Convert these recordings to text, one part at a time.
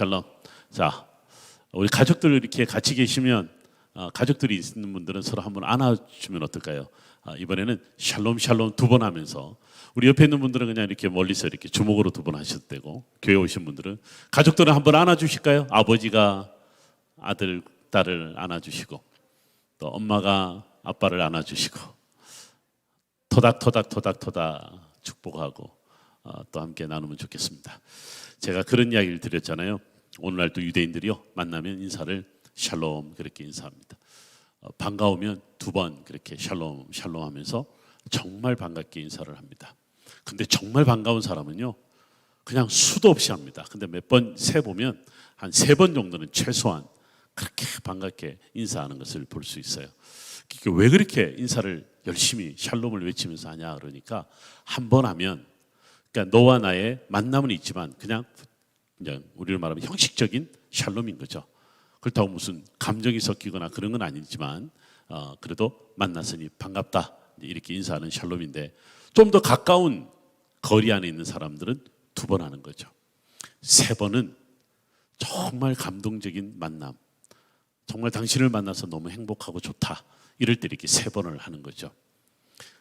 샬롬. 자, 우리 가족들 이렇게 같이 계시면 가족들이 있는 분들은 서로 한번 안아주면 어떨까요? 이번에는 샬롬 샬롬 두 번 하면서 우리 옆에 있는 분들은 그냥 이렇게 멀리서 이렇게 주먹으로 두 번 하셔도 되고, 교회 오신 분들은 가족들은 한번 안아주실까요? 아버지가 아들, 딸을 안아주시고, 또 엄마가 아빠를 안아주시고, 토닥토닥 축복하고 또 함께 나누면 좋겠습니다. 제가 그런 이야기를 드렸잖아요. 오늘날 또 유대인들이요, 만나면 인사를 샬롬 그렇게 인사합니다. 반가우면 두 번 그렇게 샬롬 샬롬 하면서 정말 반갑게 인사를 합니다. 근데 정말 반가운 사람은요, 그냥 수도 없이 합니다. 근데 몇 번 세보면 한 3번 정도는 최소한 그렇게 반갑게 인사하는 것을 볼 수 있어요. 왜 그렇게 인사를 열심히 샬롬을 외치면서 하냐 그러니까, 한 번 하면, 그러니까 너와 나의 만남은 있지만 그냥 우리를 말하면 형식적인 샬롬인 거죠. 그렇다고 무슨 감정이 섞이거나 그런 건 아니지만 그래도 만났으니 반갑다 이렇게 인사하는 샬롬인데, 좀 더 가까운 거리 안에 있는 사람들은 2번 하는 거죠. 3번은 정말 감동적인 만남, 정말 당신을 만나서 너무 행복하고 좋다, 이럴 때 이렇게 3번을 하는 거죠.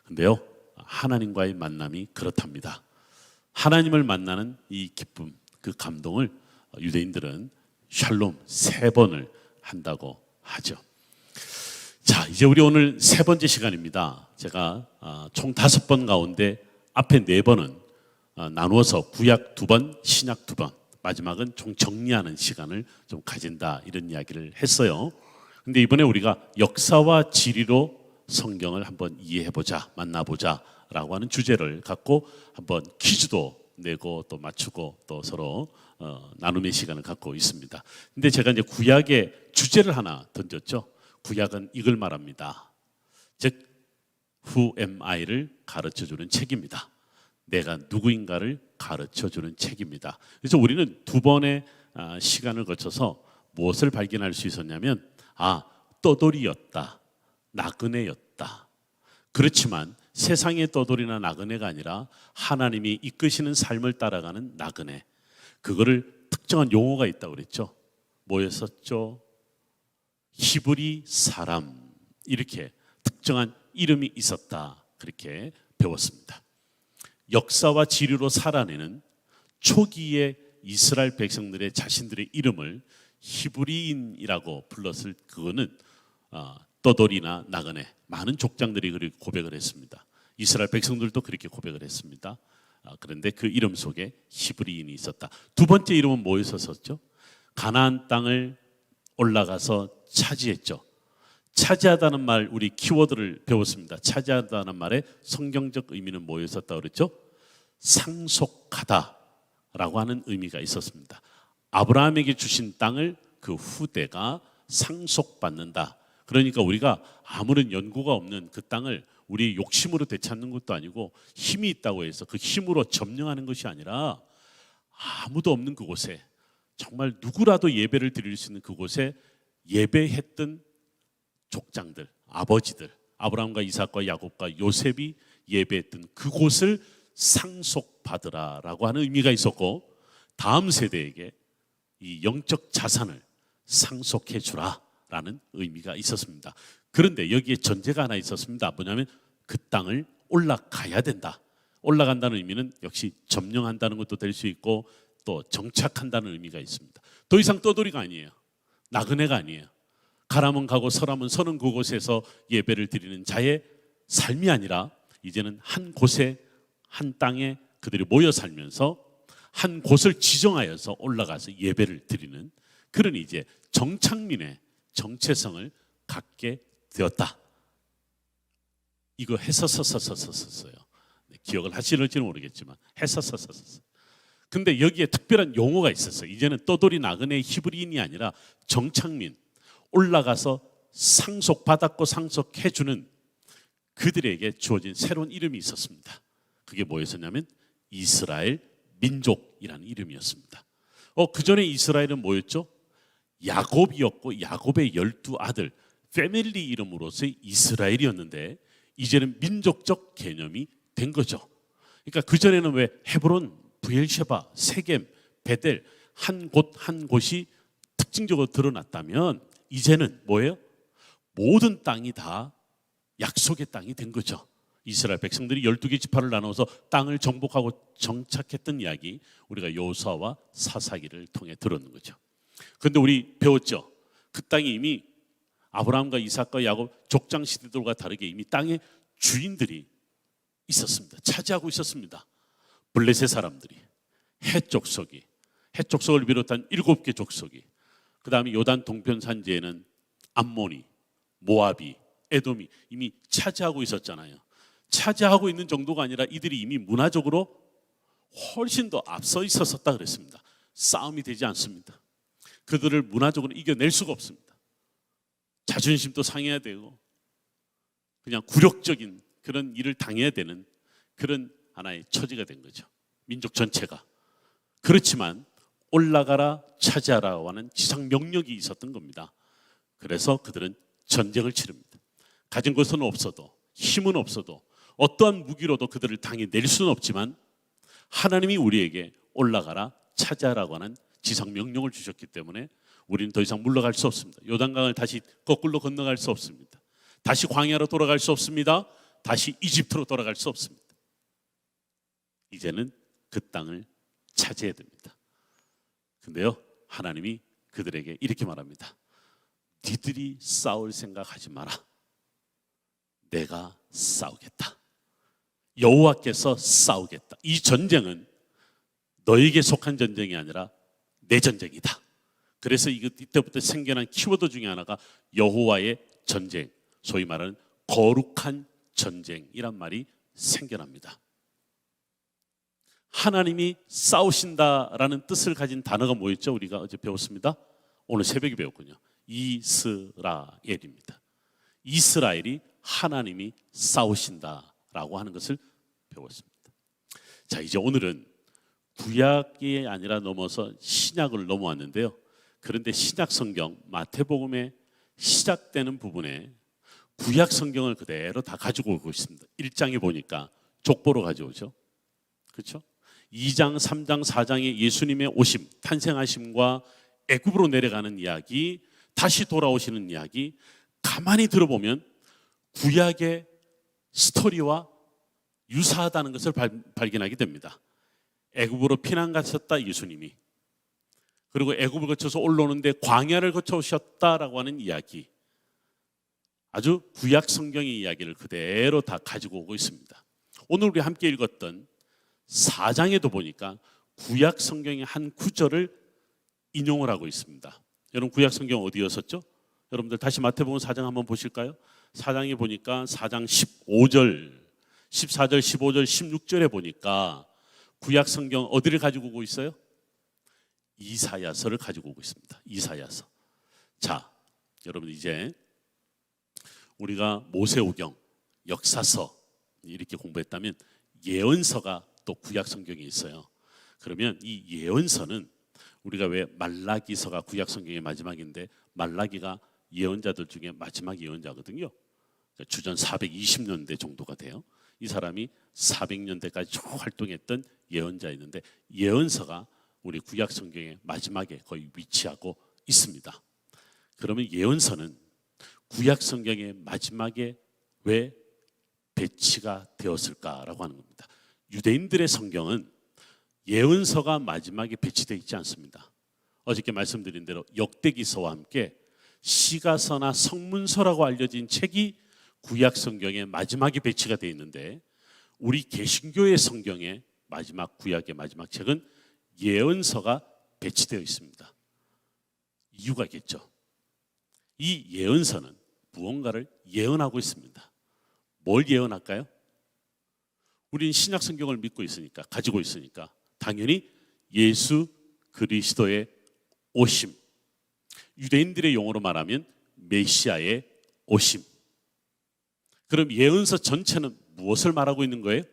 근데요, 하나님과의 만남이 그렇답니다. 하나님을 만나는 이 기쁨, 그 감동을 유대인들은 샬롬 3번을 한다고 하죠. 자, 이제 우리 오늘 3번째 시간입니다. 제가 총 5번 가운데 앞에 4번은 나누어서 구약 2번, 신약 2번, 마지막은 총 정리하는 시간을 좀 가진다, 이런 이야기를 했어요. 근데 이번에 우리가 역사와 지리로 성경을 한번 이해해보자, 만나보자 라고 하는 주제를 갖고 한번 퀴즈도 내고 또 맞추고 또 서로 나눔의 시간을 갖고 있습니다. 근데 제가 이제 구약의 주제를 하나 던졌죠. 구약은 이걸 말합니다. 즉 Who am I를 가르쳐주는 책입니다. 내가 누구인가를 가르쳐주는 책입니다. 그래서 우리는 2번의 시간을 거쳐서 무엇을 발견할 수 있었냐면, 떠돌이였다, 나그네였다. 그렇지만 세상의 떠돌이나 나그네가 아니라 하나님이 이끄시는 삶을 따라가는 나그네, 그거를 특정한 용어가 있다고 그랬죠. 뭐였었죠? 히브리 사람, 이렇게 특정한 이름이 있었다, 그렇게 배웠습니다. 역사와 지리로 살아내는 초기의 이스라엘 백성들의 자신들의 이름을 히브리인이라고 불렀을, 그거는 떠돌이나 나그네, 많은 족장들이 그렇게 고백을 했습니다. 이스라엘 백성들도 그렇게 고백을 했습니다. 그런데 그 이름 속에 히브리인이 있었다. 2번째 이름은 뭐였었죠? 가나안 땅을 올라가서 차지했죠. 차지하다는 말, 우리 키워드를 배웠습니다. 차지하다는 말의 성경적 의미는 뭐였었다고 그랬죠? 상속하다라고 하는 의미가 있었습니다. 아브라함에게 주신 땅을 그 후대가 상속받는다. 그러니까 우리가 아무런 연고가 없는 그 땅을 우리의 욕심으로 되찾는 것도 아니고, 힘이 있다고 해서 그 힘으로 점령하는 것이 아니라, 아무도 없는 그곳에, 정말 누구라도 예배를 드릴 수 있는 그곳에 예배했던 족장들, 아버지들, 아브라함과 이삭과 야곱과 요셉이 예배했던 그곳을 상속받으라라고 하는 의미가 있었고, 다음 세대에게 이 영적 자산을 상속해 주라라는 의미가 있었습니다. 그런데 여기에 전제가 하나 있었습니다. 뭐냐면 그 땅을 올라가야 된다. 올라간다는 의미는 역시 점령한다는 것도 될 수 있고, 또 정착한다는 의미가 있습니다. 더 이상 떠돌이가 아니에요. 나그네가 아니에요. 가라면 가고 서라면 서는 그곳에서 예배를 드리는 자의 삶이 아니라, 이제는 한 곳에, 한 땅에 그들이 모여 살면서 한 곳을 지정하여서 올라가서 예배를 드리는 그런 이제 정착민의 정체성을 갖게 되었다. 이거 했었어요. 기억을 하시는지는 모르겠지만 했었어요. 근데 여기에 특별한 용어가 있었어요. 이제는 떠돌이 나그네 히브리인이 아니라 정착민, 올라가서 상속받았고 상속해주는 그들에게 주어진 새로운 이름이 있었습니다. 그게 뭐였었냐면 이스라엘 민족이라는 이름이었습니다. 그 전에 이스라엘은 뭐였죠? 야곱이었고, 야곱의 12아들, 패밀리 이름으로서의 이스라엘이었는데, 이제는 민족적 개념이 된 거죠. 그러니까 그전에는 왜 헤브론, 브엘셰바, 세겜, 베델, 한 곳 한 곳이 특징적으로 드러났다면 이제는 뭐예요? 모든 땅이 다 약속의 땅이 된 거죠. 이스라엘 백성들이 12개 지파를 나눠서 땅을 정복하고 정착했던 이야기, 우리가 여호수아와 사사기를 통해 들었는 거죠. 그런데 우리 배웠죠. 그 땅이 이미 아브라함과 이삭과 야곱 족장 시대들과 다르게 이미 땅의 주인들이 있었습니다. 차지하고 있었습니다. 블레셋 사람들이, 헷 족속이, 헷 족속을 비롯한 7개 족속이, 그 다음에 요단 동편 산지에는 암몬이, 모압이, 에돔이 이미 차지하고 있었잖아요. 차지하고 있는 정도가 아니라 이들이 이미 문화적으로 훨씬 더 앞서 있었다 그랬습니다. 싸움이 되지 않습니다. 그들을 문화적으로 이겨낼 수가 없습니다. 자존심도 상해야 되고 그냥 굴욕적인 그런 일을 당해야 되는 그런 하나의 처지가 된 거죠. 민족 전체가. 그렇지만 올라가라 차지하라고 하는 지상 명령이 있었던 겁니다. 그래서 그들은 전쟁을 치릅니다. 가진 것은 없어도, 힘은 없어도, 어떠한 무기로도 그들을 당해낼 수는 없지만 하나님이 우리에게 올라가라 차지하라고 하는 지상 명령을 주셨기 때문에 우리는 더 이상 물러갈 수 없습니다. 요단강을 다시 거꾸로 건너갈 수 없습니다. 다시 광야로 돌아갈 수 없습니다. 다시 이집트로 돌아갈 수 없습니다. 이제는 그 땅을 차지해야 됩니다. 근데요, 하나님이 그들에게 이렇게 말합니다. 니들이 싸울 생각하지 마라. 내가 싸우겠다. 여호와께서 싸우겠다. 이 전쟁은 너에게 속한 전쟁이 아니라 내 전쟁이다. 그래서 이때부터 생겨난 키워드 중에 하나가 여호와의 전쟁, 소위 말하는 거룩한 전쟁이란 말이 생겨납니다. 하나님이 싸우신다라는 뜻을 가진 단어가 뭐였죠? 우리가 어제 배웠습니다. 오늘 새벽에 배웠군요. 이스라엘입니다. 이스라엘이 하나님이 싸우신다라고 하는 것을 배웠습니다. 자, 이제 오늘은 구약이 아니라 넘어서 신약을 넘어왔는데요. 그런데 신약 성경 마태복음에 시작되는 부분에 구약 성경을 그대로 다 가지고 오고 있습니다. 1장에 보니까 족보로 가져오죠. 그렇죠? 2장, 3장, 4장의 예수님의 오심, 탄생하심과 애굽으로 내려가는 이야기, 다시 돌아오시는 이야기, 가만히 들어보면 구약의 스토리와 유사하다는 것을 발견하게 됩니다. 애굽으로 피난 가셨다 예수님이, 그리고 애굽을 거쳐서 올라오는데 광야를 거쳐 오셨다라고 하는 이야기, 아주 구약 성경의 이야기를 그대로 다 가지고 오고 있습니다. 오늘 우리 함께 읽었던 4장에도 보니까 구약 성경의 한 구절을 인용을 하고 있습니다. 여러분 구약 성경 어디였었죠? 여러분들 다시 마태복음 4장 한번 보실까요? 4장에 보니까 4장 15절, 14절, 15절, 16절에 보니까 구약 성경 어디를 가지고 오고 있어요? 이사야서를 가지고 오고 있습니다. 이사야서. 자, 여러분 이제 우리가 모세오경, 역사서 이렇게 공부했다면 예언서가 또 구약 성경에 있어요. 그러면 이 예언서는 우리가 왜 말라기서가 구약 성경의 마지막인데 말라기가 예언자들 중에 마지막 예언자거든요. 주전 420년대 정도가 돼요. 이 사람이 400년대까지 쭉 활동했던 예언자였는데 예언서가 우리 구약 성경의 마지막에 거의 위치하고 있습니다. 그러면 예언서는 구약 성경의 마지막에 왜 배치가 되었을까라고 하는 겁니다. 유대인들의 성경은 예언서가 마지막에 배치되어 있지 않습니다. 어저께 말씀드린 대로 역대기서와 함께 시가서나 성문서라고 알려진 책이 구약 성경의 마지막에 배치가 되어 있는데 우리 개신교의 성경의 마지막 구약의 마지막 책은 예언서가 배치되어 있습니다. 이유가 있겠죠. 이 예언서는 무언가를 예언하고 있습니다. 뭘 예언할까요? 우린 신약 성경을 믿고 있으니까, 가지고 있으니까 당연히 예수 그리스도의 오심, 유대인들의 용어로 말하면 메시아의 오심. 그럼 예언서 전체는 무엇을 말하고 있는 거예요?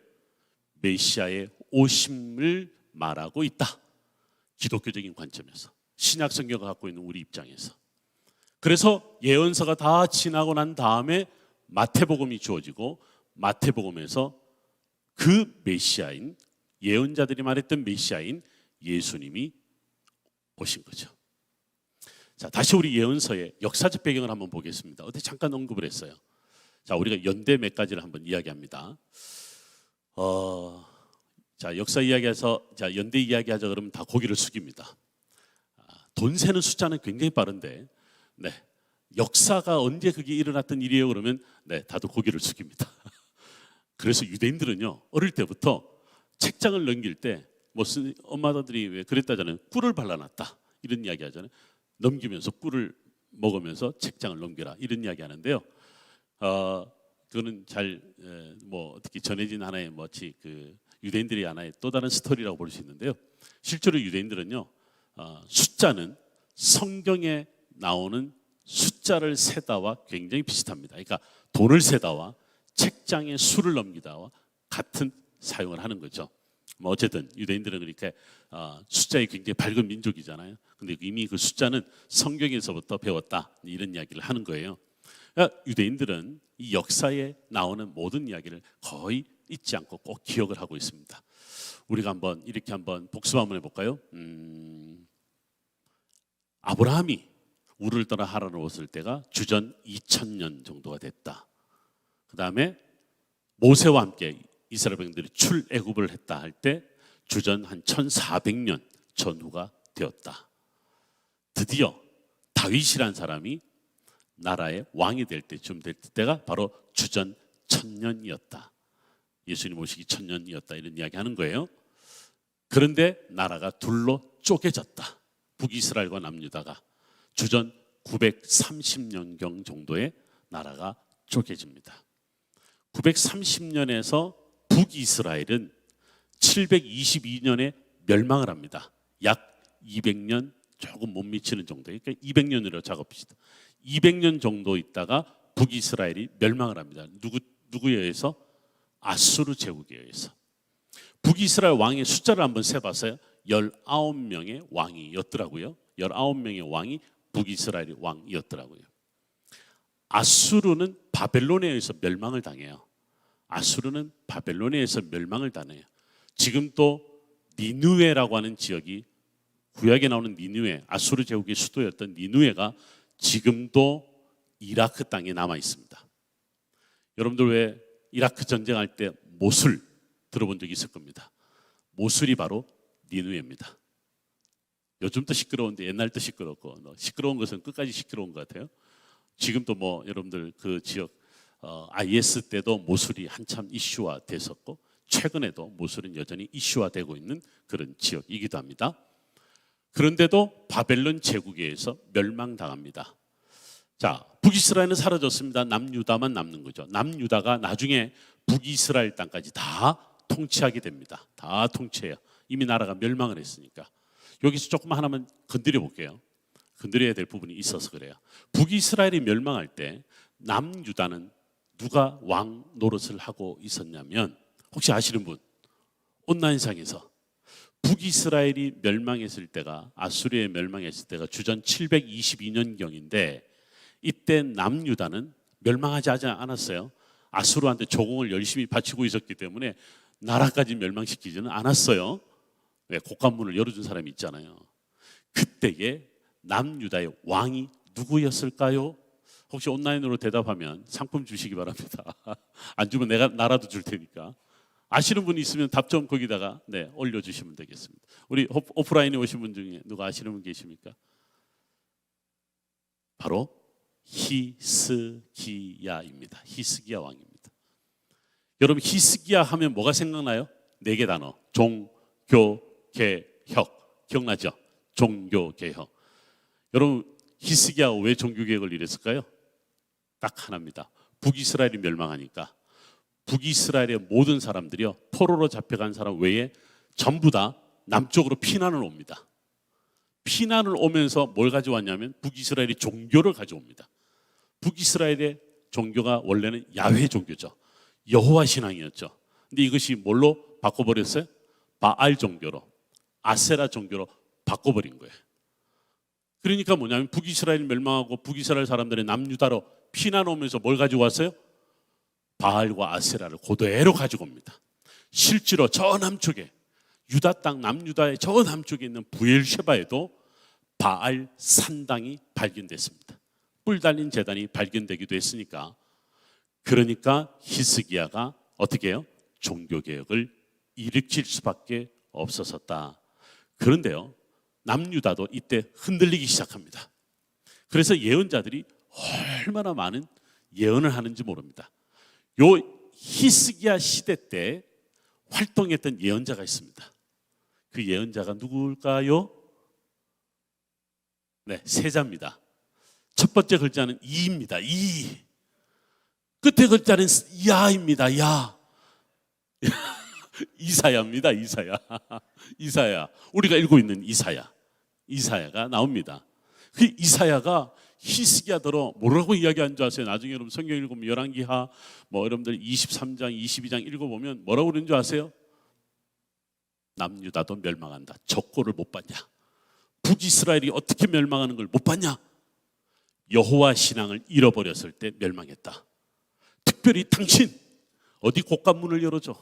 메시아의 오심을 말하고 있다. 기독교적인 관점에서, 신약 성경을 갖고 있는 우리 입장에서. 그래서 예언서가 다 지나고 난 다음에 마태복음이 주어지고 마태복음에서 그 메시아인, 예언자들이 말했던 메시아인 예수님이 오신 거죠. 자, 다시 우리 예언서의 역사적 배경을 한번 보겠습니다. 어제 잠깐 언급을 했어요. 자, 우리가 연대 몇 가지를 한번 이야기합니다. 자, 역사 이야기해서 자, 연대 이야기하자 그러면 다 고개를 숙입니다. 돈 세는 숫자는 굉장히 빠른데, 네, 역사가 언제 그게 일어났던 일이에요 그러면 네, 다들 고개를 숙입니다. 그래서 유대인들은요, 어릴 때부터 책장을 넘길 때 뭐 엄마들이 왜 그랬다잖아요. 꿀을 발라놨다 이런 이야기 하잖아요. 넘기면서 꿀을 먹으면서 책장을 넘겨라 이런 이야기 하는데요. 그거는 잘 뭐 어떻게 전해진 하나의 뭐지 그 유대인들이 하나의 또 다른 스토리라고 볼 수 있는데요. 실제로 유대인들은요, 숫자는 성경에 나오는 숫자를 세다와 굉장히 비슷합니다. 그러니까 돈을 세다와 책장에 수를 넘기다와 같은 사용을 하는 거죠. 뭐 어쨌든 유대인들은 그렇게 숫자에 굉장히 밝은 민족이잖아요. 근데 이미 그 숫자는 성경에서부터 배웠다 이런 이야기를 하는 거예요. 그러니까 유대인들은 이 역사에 나오는 모든 이야기를 거의 잊지 않고 꼭 기억을 하고 있습니다. 우리가 한번 이렇게 한번 복습 한번 해볼까요? 아브라함이 우르를 떠나 하란으로 왔을 때가 주전 2000년 정도가 됐다. 그 다음에 모세와 함께 이스라엘 백성들이 출애굽을 했다 할 때 주전 한 1400년 전후가 되었다. 드디어 다윗이란 사람이 나라의 왕이 될 때쯤 될 때가 바로 주전 1000년이었다. 예수님 오시기 1000년이었다 이런 이야기 하는 거예요. 그런데 나라가 둘로 쪼개졌다. 북이스라엘과 남유다가 주전 930년경 정도의 나라가 쪼개집니다. 930년에서 북이스라엘은 722년에 멸망을 합니다. 약 200년 조금 못 미치는 정도. 그러니까 200년으로 작업합시다. 200년 정도 있다가 북이스라엘이 멸망을 합니다. 누구에 의해서? 아수르 제국에 의해서. 북이스라엘 왕의 숫자를 한번 세봤어요. 19명의 왕이었더라고요. 19명의 왕이 북이스라엘의 왕이었더라고요. 아수르는 바벨론에 의해서 멸망을 당해요. 아수르는 바벨론에 의해서 멸망을 당해요. 지금 또 니느웨라고 하는 지역이 구약에 나오는 니느웨, 아수르 제국의 수도였던 니느웨가 지금도 이라크 땅에 남아 있습니다. 여러분들 왜 이라크 전쟁할 때 모술 들어본 적 있을 겁니다. 모술이 바로 니느웨입니다. 요즘도 시끄러운데 옛날도 시끄럽고 시끄러운 것은 끝까지 시끄러운 것 같아요. 지금도 뭐 여러분들 그 지역 IS 때도 모술이 한참 이슈화 됐었고 최근에도 모술은 여전히 이슈화되고 있는 그런 지역이기도 합니다. 그런데도 바벨론 제국에 의해서 멸망당합니다. 자, 북이스라엘은 사라졌습니다. 남유다만 남는 거죠. 남유다가 나중에 북이스라엘 땅까지 다 통치하게 됩니다. 다 통치해요. 이미 나라가 멸망을 했으니까. 여기서 조금 하나만 건드려 볼게요. 건드려야 될 부분이 있어서 그래요. 북이스라엘이 멸망할 때 남유다는 누가 왕 노릇을 하고 있었냐면 혹시 아시는 분? 온라인상에서 북이스라엘이 멸망했을 때가 아수르에 멸망했을 때가 주전 722년경인데 이때 남유다는 멸망하지 않았어요. 아수르한테 조공을 열심히 바치고 있었기 때문에 나라까지 멸망시키지는 않았어요. 왜? 곡간문을 열어준 사람이 있잖아요. 그때에 남유다의 왕이 누구였을까요? 혹시 온라인으로 대답하면 상품 주시기 바랍니다. 안 주면 내가 나라도 줄 테니까. 아시는 분이 있으면 답 좀 거기다가 네, 올려주시면 되겠습니다. 우리 오프라인에 오신 분 중에 누가 아시는 분 계십니까? 바로 히스기야입니다. 히스기야 왕입니다. 여러분 히스기야 하면 뭐가 생각나요? 4개 단어. 종교, 개혁. 기억나죠? 종교, 개혁. 여러분 히스기야가 왜 종교개혁을 이랬을까요? 딱 하나입니다. 북이스라엘이 멸망하니까 북이스라엘의 모든 사람들이요 포로로 잡혀간 사람 외에 전부 다 남쪽으로 피난을 옵니다. 피난을 오면서 뭘 가져왔냐면 북이스라엘이 종교를 가져옵니다. 북이스라엘의 종교가 원래는 야훼 종교죠. 여호와 신앙이었죠. 근데 이것이 뭘로 바꿔버렸어요? 바알 종교로, 아세라 종교로 바꿔버린 거예요. 그러니까 뭐냐면 북이스라엘이 멸망하고 북이스라엘 사람들이 남유다로 피난 오면서 뭘 가지고 왔어요? 바알과 아세라를 그대로 가지고 옵니다. 실제로 저 남쪽에 유다 땅 남유다의 저 남쪽에 있는 부엘셰바에도 바알 산당이 발견됐습니다. 뿔 달린 제단이 발견되기도 했으니까, 그러니까 히스기야가 어떻게 해요? 종교개혁을 일으킬 수밖에 없었었다. 그런데요, 남유다도 이때 흔들리기 시작합니다. 그래서 예언자들이 얼마나 많은 예언을 하는지 모릅니다. 요 히스기야 시대 때 활동했던 예언자가 있습니다. 그 예언자가 누굴까요? 네, 세자입니다. 첫 번째 글자는 이입니다. 이. 끝에 글자는 야입니다. 야. 이사야입니다. 이사야. 이사야. 우리가 읽고 있는 이사야. 이사야가 나옵니다. 그 이사야가 히스기야더러 뭐라고 이야기한 줄 아세요? 나중에 여러분 성경 읽으면 열왕기하 여러분들 23장, 22장 읽어보면 뭐라고 그러는 줄 아세요? 남유다도 멸망한다. 적고를 못 봤냐? 북이스라엘이 어떻게 멸망하는 걸 못 봤냐? 여호와 신앙을 잃어버렸을 때 멸망했다. 특별히 당신 어디 곳간문을 열어줘?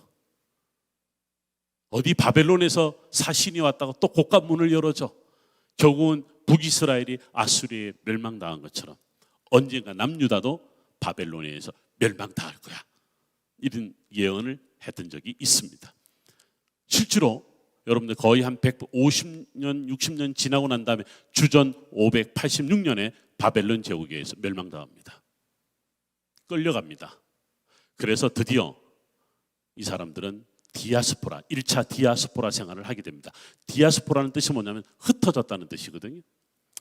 어디 바벨론에서 사신이 왔다고 또 곳간문을 열어줘? 결국은 북이스라엘이 아수리에 멸망당한 것처럼 언젠가 남유다도 바벨론에 의해서 멸망당할 거야. 이런 예언을 했던 적이 있습니다. 실제로 여러분들 거의 한 150년, 60년 지나고 난 다음에 주전 586년에 바벨론 제국에 의해서 멸망당합니다. 끌려갑니다. 그래서 드디어 이 사람들은 디아스포라, 1차 디아스포라 생활을 하게 됩니다. 디아스포라는 뜻이 뭐냐면 흩어졌다는 뜻이거든요.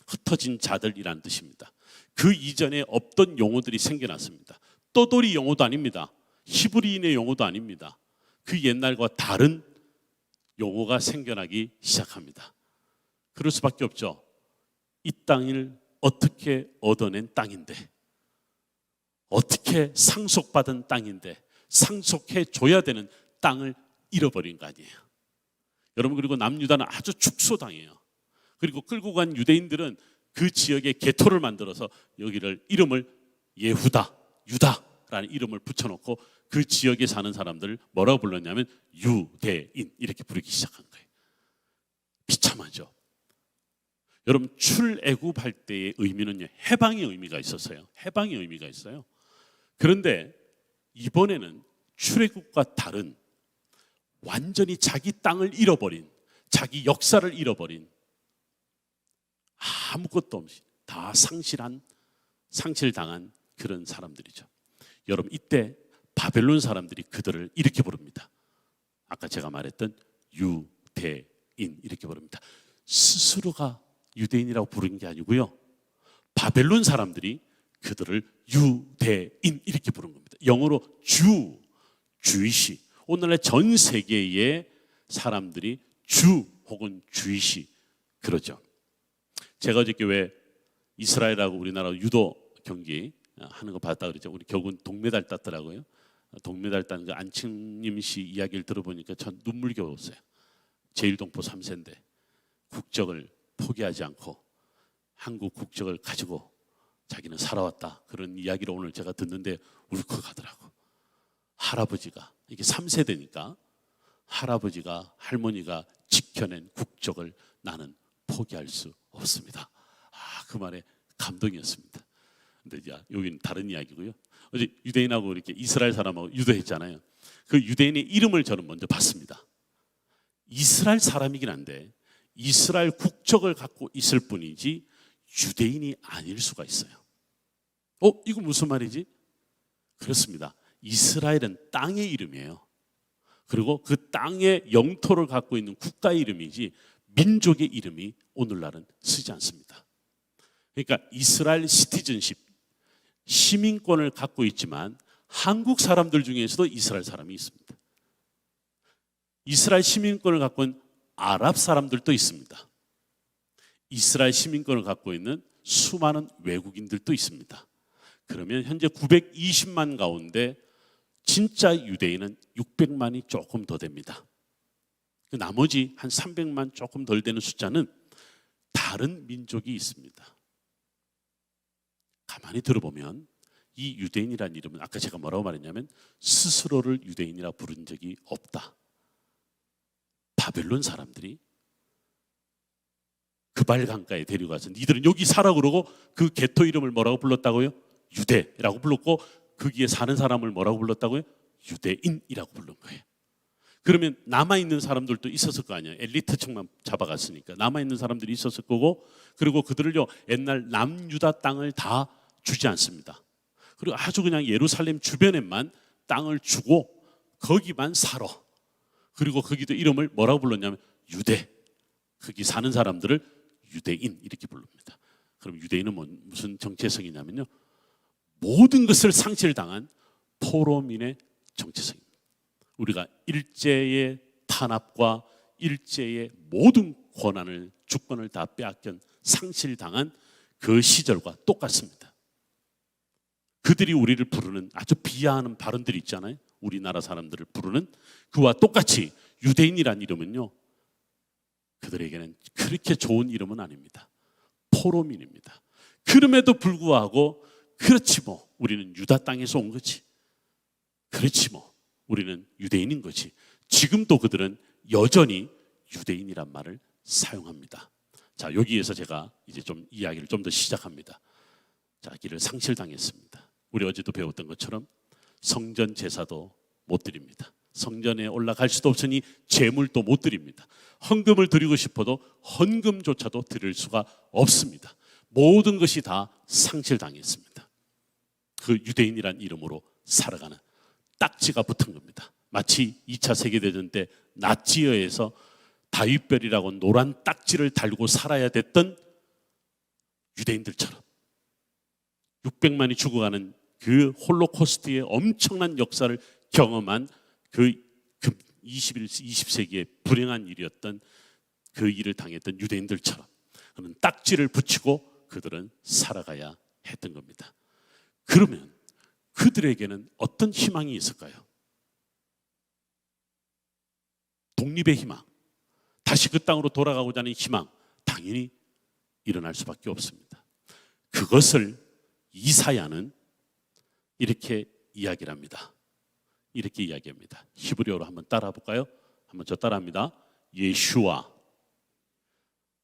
흩어진 자들이라는 뜻입니다. 그 이전에 없던 용어들이 생겨났습니다. 떠돌이 용어도 아닙니다. 히브리인의 용어도 아닙니다. 그 옛날과 다른 용어가 생겨나기 시작합니다. 그럴 수밖에 없죠. 이 땅을 어떻게 얻어낸 땅인데, 어떻게 상속받은 땅인데, 상속해 줘야 되는 땅을 잃어버린 거 아니에요. 여러분, 그리고 남유다는 아주 축소당해요. 그리고 끌고 간 유대인들은 그 지역에 개토를 만들어서 여기를 이름을 예후다, 유다라는 이름을 붙여놓고 그 지역에 사는 사람들을 뭐라고 불렀냐면 유대인 이렇게 부르기 시작한 거예요. 비참하죠. 여러분, 출애굽할 때의 의미는요, 해방의 의미가 있었어요. 해방의 의미가 있어요. 그런데 이번에는 출애굽과 다른 완전히 자기 땅을 잃어버린, 자기 역사를 잃어버린, 아무것도 없이 다 상실당한 그런 사람들이죠. 여러분, 이때 바벨론 사람들이 그들을 이렇게 부릅니다. 아까 제가 말했던 유대인 이렇게 부릅니다. 스스로가 유대인이라고 부르는 게 아니고요, 바벨론 사람들이 그들을 유대인 이렇게 부른 겁니다. 영어로 주이시. 오늘날 전 세계의 사람들이 주 혹은 주이시 그러죠. 제가 어저께 왜 이스라엘하고 우리나라 유도 경기 하는 거 봤다 그랬죠. 우리 결국은 동메달 땄더라고요. 동메달 딴 그 안庆님 씨 이야기를 들어보니까 전 눈물겨웠어요. 제1동포 3세인데 국적을 포기하지 않고 한국 국적을 가지고 자기는 살아왔다. 그런 이야기를 오늘 제가 듣는데 울컥하더라고. 할아버지가, 이게 3세대니까 할아버지가, 할머니가 지켜낸 국적을 나는 포기할 수 없습니다. 그 말에 감동이었습니다. 근데 이제 여기는 다른 이야기고요. 어제 유대인하고 이렇게 이스라엘 사람하고 유도했잖아요. 그 유대인의 이름을 저는 먼저 봤습니다. 이스라엘 사람이긴 한데 이스라엘 국적을 갖고 있을 뿐이지 유대인이 아닐 수가 있어요. 이거 무슨 말이지? 그렇습니다. 이스라엘은 땅의 이름이에요. 그리고 그 땅의 영토를 갖고 있는 국가의 이름이지 민족의 이름이 오늘날은 쓰지 않습니다. 그러니까 이스라엘 시티즌십, 시민권을 갖고 있지만 한국 사람들 중에서도 이스라엘 사람이 있습니다. 이스라엘 시민권을 갖고 있는 아랍 사람들도 있습니다. 이스라엘 시민권을 갖고 있는 수많은 외국인들도 있습니다. 그러면 현재 920만 가운데 진짜 유대인은 600만이 조금 더 됩니다. 그 나머지 한 300만 조금 덜 되는 숫자는 다른 민족이 있습니다. 가만히 들어보면 이 유대인이라는 이름은 아까 제가 뭐라고 말했냐면 스스로를 유대인이라 부른 적이 없다. 바벨론 사람들이 그발 강가에 데려가서 니들은 여기 살아 그러고 그 개토 이름을 뭐라고 불렀다고요? 유대라고 불렀고 거기에 사는 사람을 뭐라고 불렀다고요? 유대인이라고 부른 거예요. 그러면 남아있는 사람들도 있었을 거 아니에요. 엘리트층만 잡아갔으니까 남아있는 사람들이 있었을 거고, 그리고 그들을요 옛날 남유다 땅을 다 주지 않습니다. 그리고 아주 그냥 예루살렘 주변에만 땅을 주고 거기만 살아. 그리고 거기도 이름을 뭐라고 불렀냐면 유대, 거기 사는 사람들을 유대인 이렇게 부릅니다. 그럼 유대인은 무슨 정체성이냐면요, 모든 것을 상실당한 포로민의 정체성입니다. 우리가 일제의 탄압과 일제의 모든 권한을, 주권을 다 빼앗긴 상실당한 그 시절과 똑같습니다. 그들이 우리를 부르는 아주 비하하는 발언들이 있잖아요. 우리나라 사람들을 부르는 그와 똑같이 유대인이란 이름은요, 그들에게는 그렇게 좋은 이름은 아닙니다. 포로민입니다. 그럼에도 불구하고 그렇지 뭐 우리는 유다 땅에서 온 거지, 그렇지 뭐 우리는 유대인인 거지, 지금도 그들은 여전히 유대인이란 말을 사용합니다. 자, 여기에서 제가 이제 좀 이야기를 좀 더 시작합니다. 자기를 상실당했습니다. 우리 어제도 배웠던 것처럼 성전 제사도 못 드립니다. 성전에 올라갈 수도 없으니 제물도 못 드립니다. 헌금을 드리고 싶어도 헌금조차도 드릴 수가 없습니다. 모든 것이 다 상실당했습니다. 그 유대인이란 이름으로 살아가는 딱지가 붙은 겁니다. 마치 2차 세계대전 때 나치어에서 다윗별이라고 노란 딱지를 달고 살아야 됐던 유대인들처럼 600만이 죽어가는 그 홀로코스트의 엄청난 역사를 경험한 그 20세기의 불행한 일이었던 그 일을 당했던 유대인들처럼 그런 딱지를 붙이고 그들은 살아가야 했던 겁니다. 그러면 그들에게는 어떤 희망이 있을까요? 독립의 희망, 다시 그 땅으로 돌아가고자 하는 희망, 당연히 일어날 수밖에 없습니다. 그것을 이사야는 이렇게 이야기를 합니다. 이렇게 이야기합니다. 히브리어로 한번 따라 볼까요? 한번 저 따라합니다. 예슈아.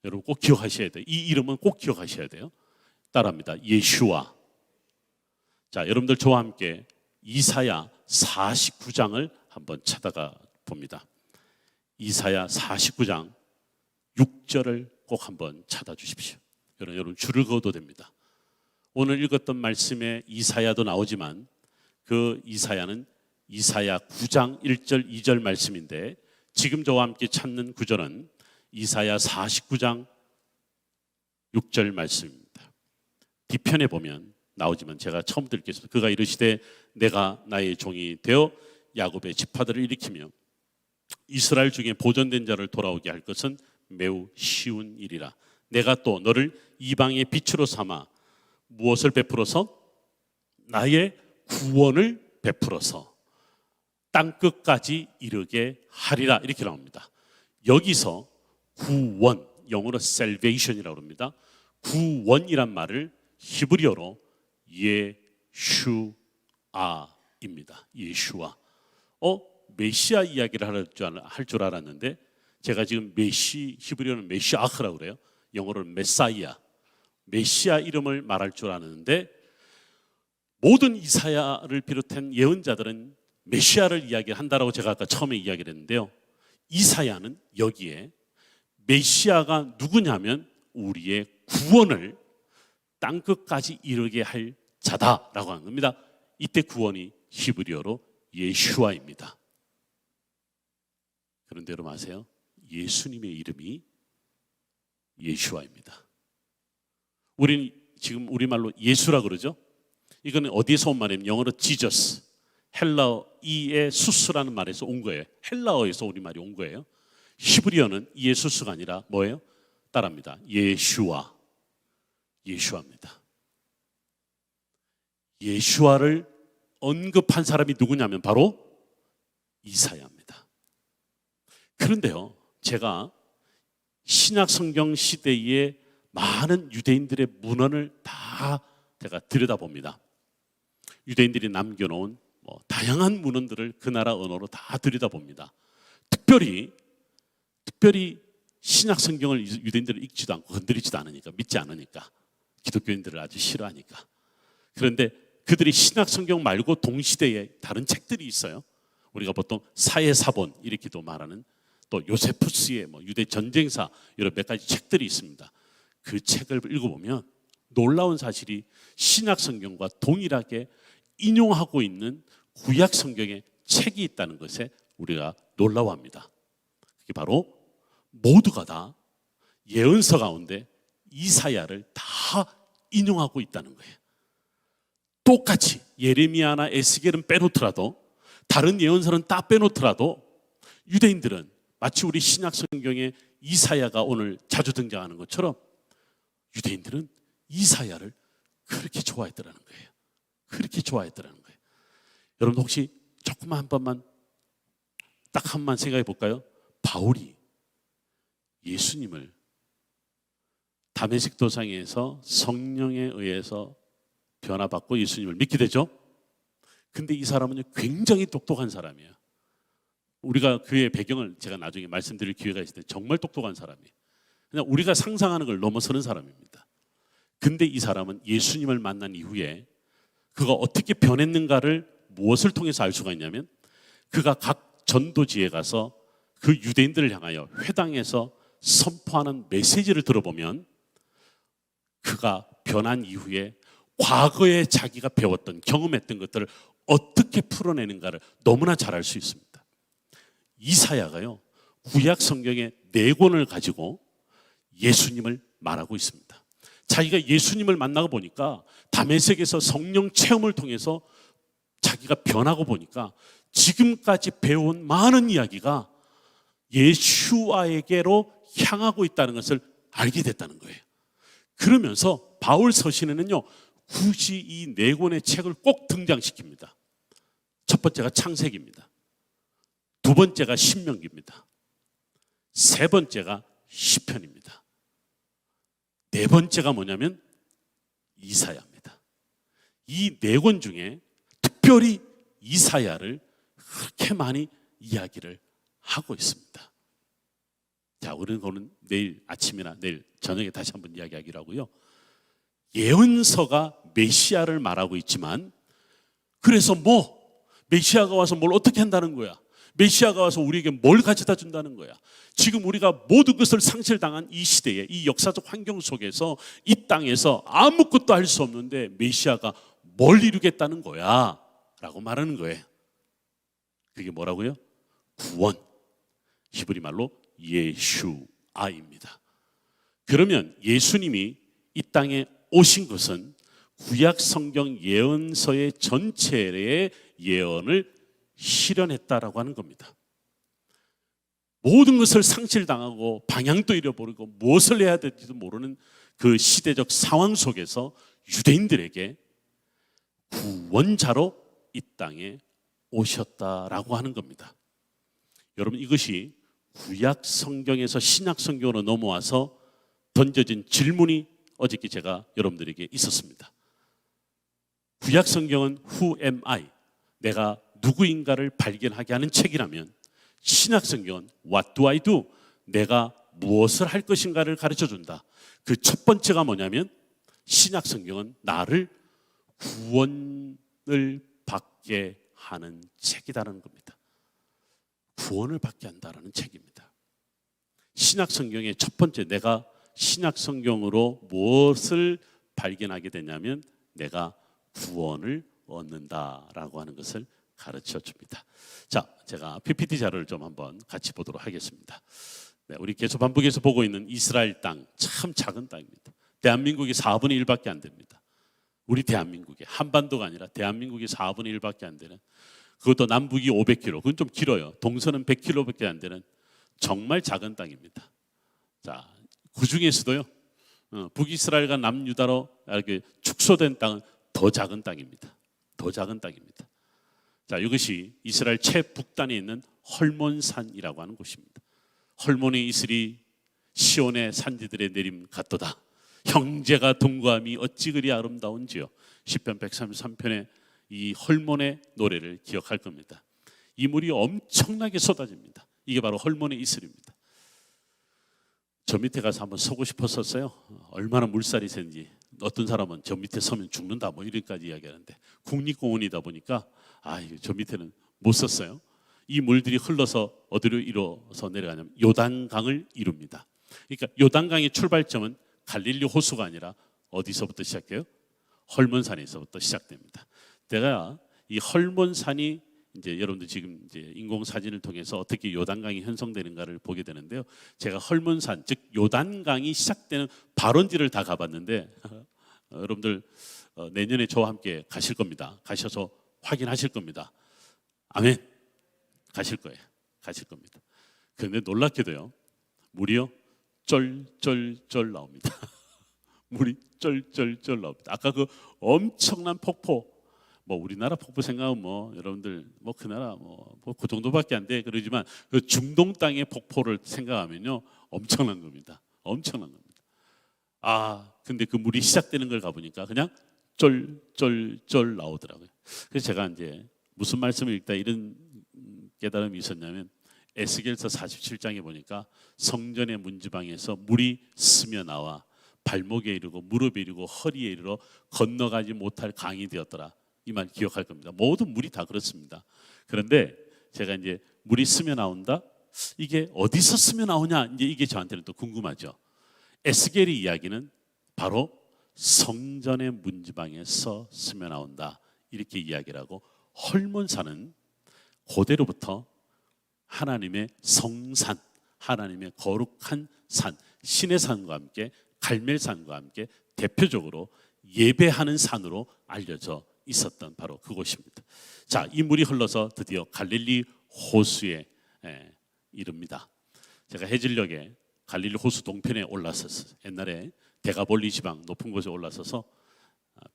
여러분 꼭 기억하셔야 돼요. 이 이름은 꼭 기억하셔야 돼요. 따라합니다. 예슈아. 자, 여러분들 저와 함께 이사야 49장을 한번 찾아가 봅니다. 이사야 49장 6절을 꼭 한번 찾아주십시오. 여러분 줄을 그어도 됩니다. 오늘 읽었던 말씀에 이사야도 나오지만 그 이사야는 이사야 9장 1절 2절 말씀인데 지금 저와 함께 찾는 구절은 이사야 49장 6절 말씀입니다. 뒤편에 보면 나오지만 제가 처음부터 읽겠습니다. 그가 이르시되 내가 나의 종이 되어 야곱의 지파들을 일으키며 이스라엘 중에 보존된 자를 돌아오게 할 것은 매우 쉬운 일이라. 내가 또 너를 이방의 빛으로 삼아 무엇을 베풀어서? 나의 구원을 베풀어서 땅끝까지 이르게 하리라. 이렇게 나옵니다. 여기서 구원, 영어로 salvation이라고 합니다. 구원이란 말을 히브리어로 예슈아입니다. 예슈아. 메시아 이야기를 할 줄 알았는데 제가 지금 히브리어는 메시아흐라고 그래요. 영어로는 메사이아, 메시아 이름을 말할 줄 아는데 모든 이사야를 비롯한 예언자들은 메시아를 이야기한다라고 제가 아까 처음에 이야기를 했는데요. 이사야는 여기에 메시아가 누구냐면 우리의 구원을 땅끝까지 이르게 할 자다라고 하는 겁니다. 이때 구원이 히브리어로 예슈아입니다. 그런데 여러분 아세요? 예수님의 이름이 예슈아입니다. 우리는 지금 우리말로 예수라 그러죠. 이거는 어디에서 온 말이냐면 영어로 지저스, 헬라어의 수스라는 말에서 온 거예요. 헬라어에서 우리말이 온 거예요. 히브리어는 예수스가 아니라 뭐예요? 따라합니다. 예슈아. 예슈아입니다. 예슈아를 언급한 사람이 누구냐면 바로 이사야입니다. 그런데요, 제가 신약 성경 시대의 많은 유대인들의 문헌을 다 제가 들여다봅니다. 유대인들이 남겨놓은 다양한 문헌들을 그 나라 언어로 다 들여다봅니다. 특별히 신약 성경을 유대인들은 읽지도 않고 건드리지도 않으니까, 믿지 않으니까, 기독교인들을 아주 싫어하니까. 그런데 그들이 신약 성경 말고 동시대에 다른 책들이 있어요. 우리가 보통 사회사본 이렇게도 말하는, 또 요세푸스의 유대 전쟁사, 이런 몇 가지 책들이 있습니다. 그 책을 읽어보면 놀라운 사실이 신약 성경과 동일하게 인용하고 있는 구약 성경의 책이 있다는 것에 우리가 놀라워합니다. 그게 바로 모두가 다 예언서 가운데 이사야를 다 인용하고 있다는 거예요. 똑같이 예레미야나 에스겔은 빼놓더라도, 다른 예언서는 다 빼놓더라도 유대인들은 마치 우리 신약 성경에 이사야가 오늘 자주 등장하는 것처럼 유대인들은 이사야를 그렇게 좋아했더라는 거예요. 그렇게 좋아했더라는 거예요. 여러분 혹시 조금만 한 번만, 딱 한 번만 생각해 볼까요? 바울이 예수님을 다메섹 도상에서 성령에 의해서 변화받고 예수님을 믿게 되죠. 근데 이 사람은 굉장히 똑똑한 사람이에요. 우리가 그의 배경을 제가 나중에 말씀드릴 기회가 있을 때 정말 똑똑한 사람이에요. 그냥 우리가 상상하는 걸 넘어서는 사람입니다. 근데 이 사람은 예수님을 만난 이후에 그가 어떻게 변했는가를 무엇을 통해서 알 수가 있냐면, 그가 각 전도지에 가서 그 유대인들을 향하여 회당에서 선포하는 메시지를 들어보면 그가 변한 이후에 과거에 자기가 배웠던, 경험했던 것들을 어떻게 풀어내는가를 너무나 잘 알 수 있습니다. 이사야가요, 구약 성경의 4권을 가지고 예수님을 말하고 있습니다. 자기가 예수님을 만나고 보니까 다메섹에서 성령 체험을 통해서 자기가 변하고 보니까 지금까지 배운 많은 이야기가 예수와에게로 향하고 있다는 것을 알게 됐다는 거예요. 그러면서 바울 서신에는요, 굳이 이 4권의 책을 꼭 등장시킵니다. 첫 번째가 창세기입니다. 두 번째가 신명기입니다. 세 번째가 시편입니다. 네 번째가 뭐냐면 이사야입니다. 이 4권 중에 특별히 이사야를 그렇게 많이 이야기를 하고 있습니다. 자, 우리는 그거는 내일 아침이나 내일 저녁에 다시 한번 이야기하기로 하고요. 예언서가 메시아를 말하고 있지만, 그래서 메시아가 와서 뭘 어떻게 한다는 거야? 메시아가 와서 우리에게 뭘 가져다 준다는 거야? 지금 우리가 모든 것을 상실당한 이 시대에, 이 역사적 환경 속에서, 이 땅에서 아무것도 할 수 없는데 메시아가 뭘 이루겠다는 거야? 라고 말하는 거예요. 그게 뭐라고요? 구원. 히브리 말로 예슈아입니다. 그러면 예수님이 이 땅에 오신 것은 구약 성경 예언서의 전체의 예언을 실현했다라고 하는 겁니다. 모든 것을 상실당하고 방향도 잃어버리고 무엇을 해야 될지도 모르는 그 시대적 상황 속에서 유대인들에게 구원자로 이 땅에 오셨다라고 하는 겁니다. 여러분, 이것이 구약 성경에서 신약 성경으로 넘어와서 던져진 질문이 어저께 제가 여러분들에게 있었습니다. 구약 성경은 Who am I? 내가 누구인가를 발견하게 하는 책이라면, 신약 성경은 What do I do? 내가 무엇을 할 것인가를 가르쳐준다. 그 첫 번째가 뭐냐면, 신약 성경은 나를 구원을 받게 하는 책이다라는 겁니다. 구원을 받게 한다라는 책입니다. 신약 성경의 첫 번째, 내가 신약 성경으로 무엇을 발견하게 되냐면 내가 구원을 얻는다라고 하는 것을 가르쳐 줍니다. 자, 제가 PPT 자료를 좀 한번 같이 보도록 하겠습니다. 네, 우리 계속 반복해서 보고 있는 이스라엘 땅, 참 작은 땅입니다. 대한민국이 4분의 1밖에 안 됩니다. 우리 대한민국의, 한반도가 아니라 대한민국이 4분의 1밖에 안 되는, 그것도 남북이 500km, 그건 좀 길어요. 동서는 100km밖에 안 되는 정말 작은 땅입니다. 자, 그 중에서도요, 북이스라엘과 남유다로 이렇게 축소된 땅은 더 작은 땅입니다. 더 작은 땅입니다. 자, 이것이 이스라엘 최북단에 있는 헐몬산이라고 하는 곳입니다. 헐몬의 이슬이 시온의 산지들의 내림 같도다. 형제가 동거함이 어찌 그리 아름다운지요. 시편 133편의 이 헐몬의 노래를 기억할 겁니다. 이 물이 엄청나게 쏟아집니다. 이게 바로 헐몬의 이슬입니다. 저 밑에 가서 한번 서고 싶었었어요. 얼마나 물살이 세는지. 어떤 사람은 저 밑에 서면 죽는다 뭐 이런까지 이야기하는데 국립공원이다 보니까 저 밑에는 못 섰어요. 이 물들이 흘러서 어디로 이뤄서 내려가냐면 요단강을 이룹니다. 그러니까 요단강의 출발점은 갈릴리 호수가 아니라 어디서부터 시작해요? 헐몬산에서부터 시작됩니다. 내가 이 헐몬산이 이제 여러분들 지금 이제 인공 사진을 통해서 어떻게 요단강이 형성되는가를 보게 되는데요. 제가 헐몬산 즉 요단강이 시작되는 발원지를 다 가봤는데 여러분들 내년에 저와 함께 가실 겁니다. 가셔서 확인하실 겁니다. 아멘. 가실 거예요. 가실 겁니다. 그런데 놀랍게도요. 물이요 쩔쩔쩔 나옵니다. 물이 쩔쩔쩔 나옵니다. 아까 그 엄청난 폭포 뭐 우리나라 폭포 생각하면 뭐 여러분들 뭐 그 나라 뭐 그 정도밖에 안 돼 그러지만 그 중동 땅의 폭포를 생각하면요 엄청난 겁니다. 엄청난 겁니다. 근데 그 물이 시작되는 걸 가보니까 그냥 쫄쫄쫄 나오더라고요. 그래서 제가 이제 무슨 말씀을 읽다 이런 깨달음이 있었냐면 에스겔서 47장에 보니까 성전의 문지방에서 물이 스며 나와 발목에 이르고 무릎에 이르고 허리에 이르러 건너가지 못할 강이 되었더라. 이 말 기억할 겁니다. 모든 물이 다 그렇습니다. 그런데 제가 이제 물이 스며 나온다. 이게 어디서 스며 나오냐? 이제 이게 저한테는 또 궁금하죠. 에스겔의 이야기는 바로 성전의 문지방에서 스며 나온다. 이렇게 이야기를 하고 헐몬산은 고대로부터 하나님의 성산, 하나님의 거룩한 산, 신의 산과 함께 갈멜산과 함께 대표적으로 예배하는 산으로 알려져 있었던 바로 그곳입니다. 자, 이 물이 흘러서 드디어 갈릴리 호수에 이릅니다. 제가 해질녘에 갈릴리 호수 동편에 올라섰어요. 옛날에 데가볼리 지방 높은 곳에 올라서서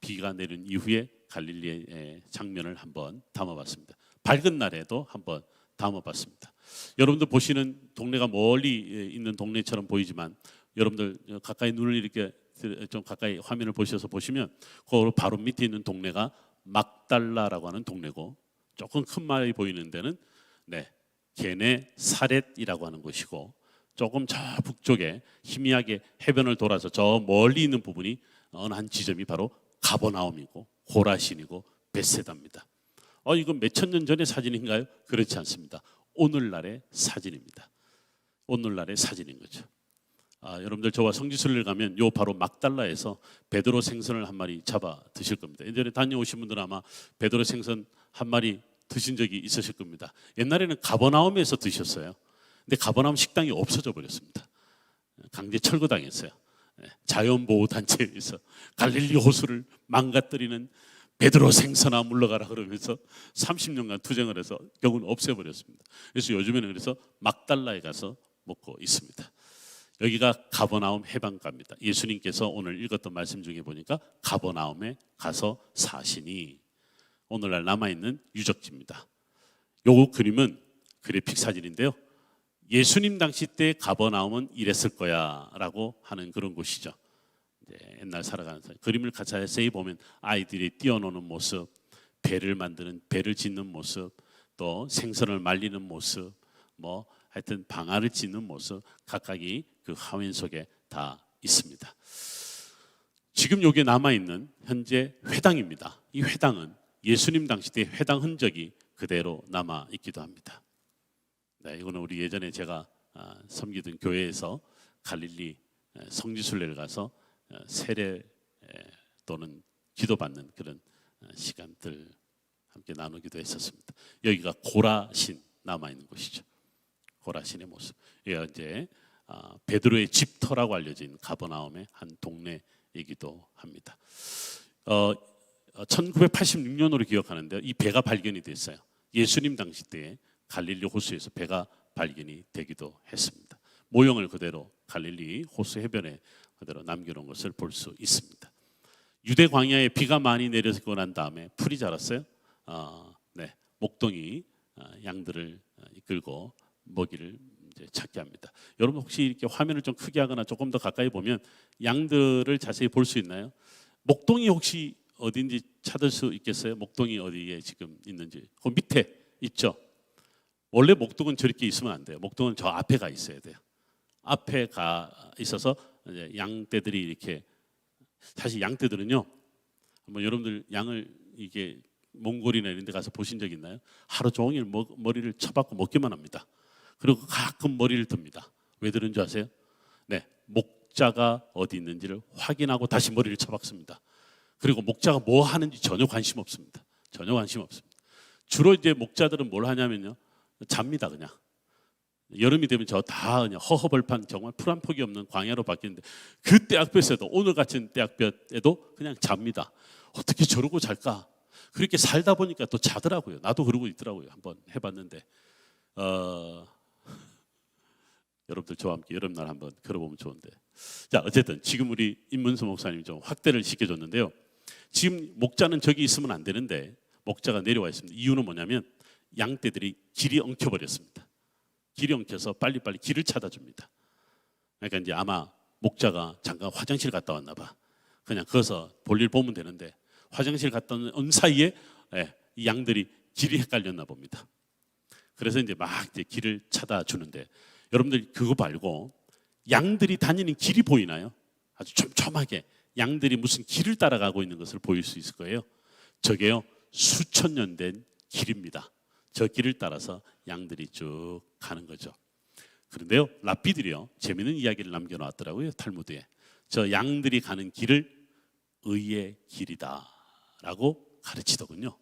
비가 내린 이후에 갈릴리의 장면을 한번 담아봤습니다. 밝은 날에도 한번 담아봤습니다. 여러분들 보시는 동네가 멀리 있는 동네처럼 보이지만 여러분들 가까이 눈을 이렇게 좀 가까이 화면을 보셔서 보시면 그 바로 밑에 있는 동네가 막달라라고 하는 동네고 조금 큰 말이 보이는 데는 게네사렛이라고 하는 곳이고 조금 저 북쪽에 희미하게 해변을 돌아서 저 멀리 있는 부분이 어느 한 지점이 바로 가버나움이고 고라신이고 벳세다입니다. 이건 몇천 년 전의 사진인가요? 그렇지 않습니다. 오늘날의 사진입니다. 오늘날의 사진인 거죠. 여러분들 저와 성지순례를 가면 요 바로 막달라에서 베드로 생선을 한 마리 잡아 드실 겁니다. 예전에 다녀오신 분들은 아마 베드로 생선 한 마리 드신 적이 있으실 겁니다. 옛날에는 가버나움에서 드셨어요. 근데 가버나움 식당이 없어져 버렸습니다. 강제 철거당했어요. 자연보호단체에서 갈릴리 호수를 망가뜨리는 베드로 생선아 물러가라 그러면서 30년간 투쟁을 해서 결국은 없애버렸습니다. 그래서 요즘에는 그래서 막달라에 가서 먹고 있습니다. 여기가 가버나움 해변가입니다. 예수님께서 오늘 읽었던 말씀 중에 보니까 가버나움에 가서 사시니 오늘날 남아있는 유적지입니다. 요 그림은 그래픽 사진인데요. 예수님 당시 때 가버나움은 이랬을 거야 라고 하는 그런 곳이죠. 옛날 살아가는 사람. 그림을 자세히 보면 아이들이 뛰어노는 모습, 배를 만드는 배를 짓는 모습, 또 생선을 말리는 모습, 뭐 하여튼 방아를 짓는 모습 각각이 그 화면 속에 다 있습니다. 지금 여기에 남아있는 현재 회당입니다. 이 회당은 예수님 당시 때 회당 흔적이 그대로 남아있기도 합니다. 이거는 우리 예전에 제가 섬기던 교회에서 갈릴리 성지순례를 가서 세례 또는 기도받는 그런 시간들 함께 나누기도 했었습니다. 여기가 고라신 남아있는 곳이죠. 고라신의 모습. 여기가 이제 베드로의 집터라고 알려진 가버나움의 한 동네이기도 합니다. 1986년으로 기억하는데 이 배가 발견이 됐어요. 예수님 당시 때에 갈릴리 호수에서 배가 발견이 되기도 했습니다. 모형을 그대로 갈릴리 호수 해변에 그대로 남겨놓은 것을 볼 수 있습니다. 유대 광야에 비가 많이 내리고 난 다음에 풀이 자랐어요. 목동이 양들을 이끌고 먹이를 이제 찾게 합니다. 여러분 혹시 이렇게 화면을 좀 크게 하거나 조금 더 가까이 보면 양들을 자세히 볼 수 있나요? 목동이 혹시 어딘지 찾을 수 있겠어요? 목동이 어디에 지금 있는지. 그 밑에 있죠. 원래 목동은 저렇게 있으면 안 돼요. 목동은 저 앞에 가 있어야 돼요. 앞에 가 있어서 이제 양떼들이 이렇게, 사실 양떼들은요, 한번 여러분들 양을 이게 몽골이나 이런 데 가서 보신 적 있나요? 하루 종일 머리를 쳐박고 먹기만 합니다. 그리고 가끔 머리를 듭니다. 왜 드는 줄 아세요? 네, 목자가 어디 있는지를 확인하고 다시 머리를 쳐박습니다. 그리고 목자가 뭐 하는지 전혀 관심 없습니다. 전혀 관심 없습니다. 주로 이제 목자들은 뭘 하냐면요, 잡니다. 그냥 여름이 되면 저 다 그냥 허허벌판, 정말 풀 한 폭이 없는 광야로 바뀌는데, 그 떼약볕에도, 오늘 같은 떼약볕에도 그냥 잡니다. 어떻게 저러고 잘까? 그렇게 살다 보니까 또 자더라고요. 나도 그러고 있더라고요. 한번 해봤는데, 여러분들 저와 함께 여름날 한번 걸어보면 좋은데. 자, 어쨌든 지금 우리 임문수 목사님이 좀 확대를 시켜줬는데요. 지금 목자는 저기 있으면 안 되는데 목자가 내려와 있습니다. 이유는 뭐냐면 양떼들이 길이 엉켜버렸습니다. 길이 엉켜서 빨리빨리 길을 찾아줍니다. 그러니까 이제 아마 목자가 잠깐 화장실 갔다 왔나 봐. 그냥 거기서 볼일 보면 되는데 화장실 갔다 온 사이에 이 양들이 길이 헷갈렸나 봅니다. 그래서 이제 막 이제 길을 찾아주는데, 여러분들 그거 말고 양들이 다니는 길이 보이나요? 아주 촘촘하게 양들이 무슨 길을 따라가고 있는 것을 보일 수 있을 거예요. 저게요, 수천 년 된 길입니다. 저 길을 따라서 양들이 쭉 가는 거죠. 그런데요, 랍비들이요, 재미있는 이야기를 남겨놓았더라고요. 탈무드에. 저 양들이 가는 길을 의의 길이다라고 가르치더군요.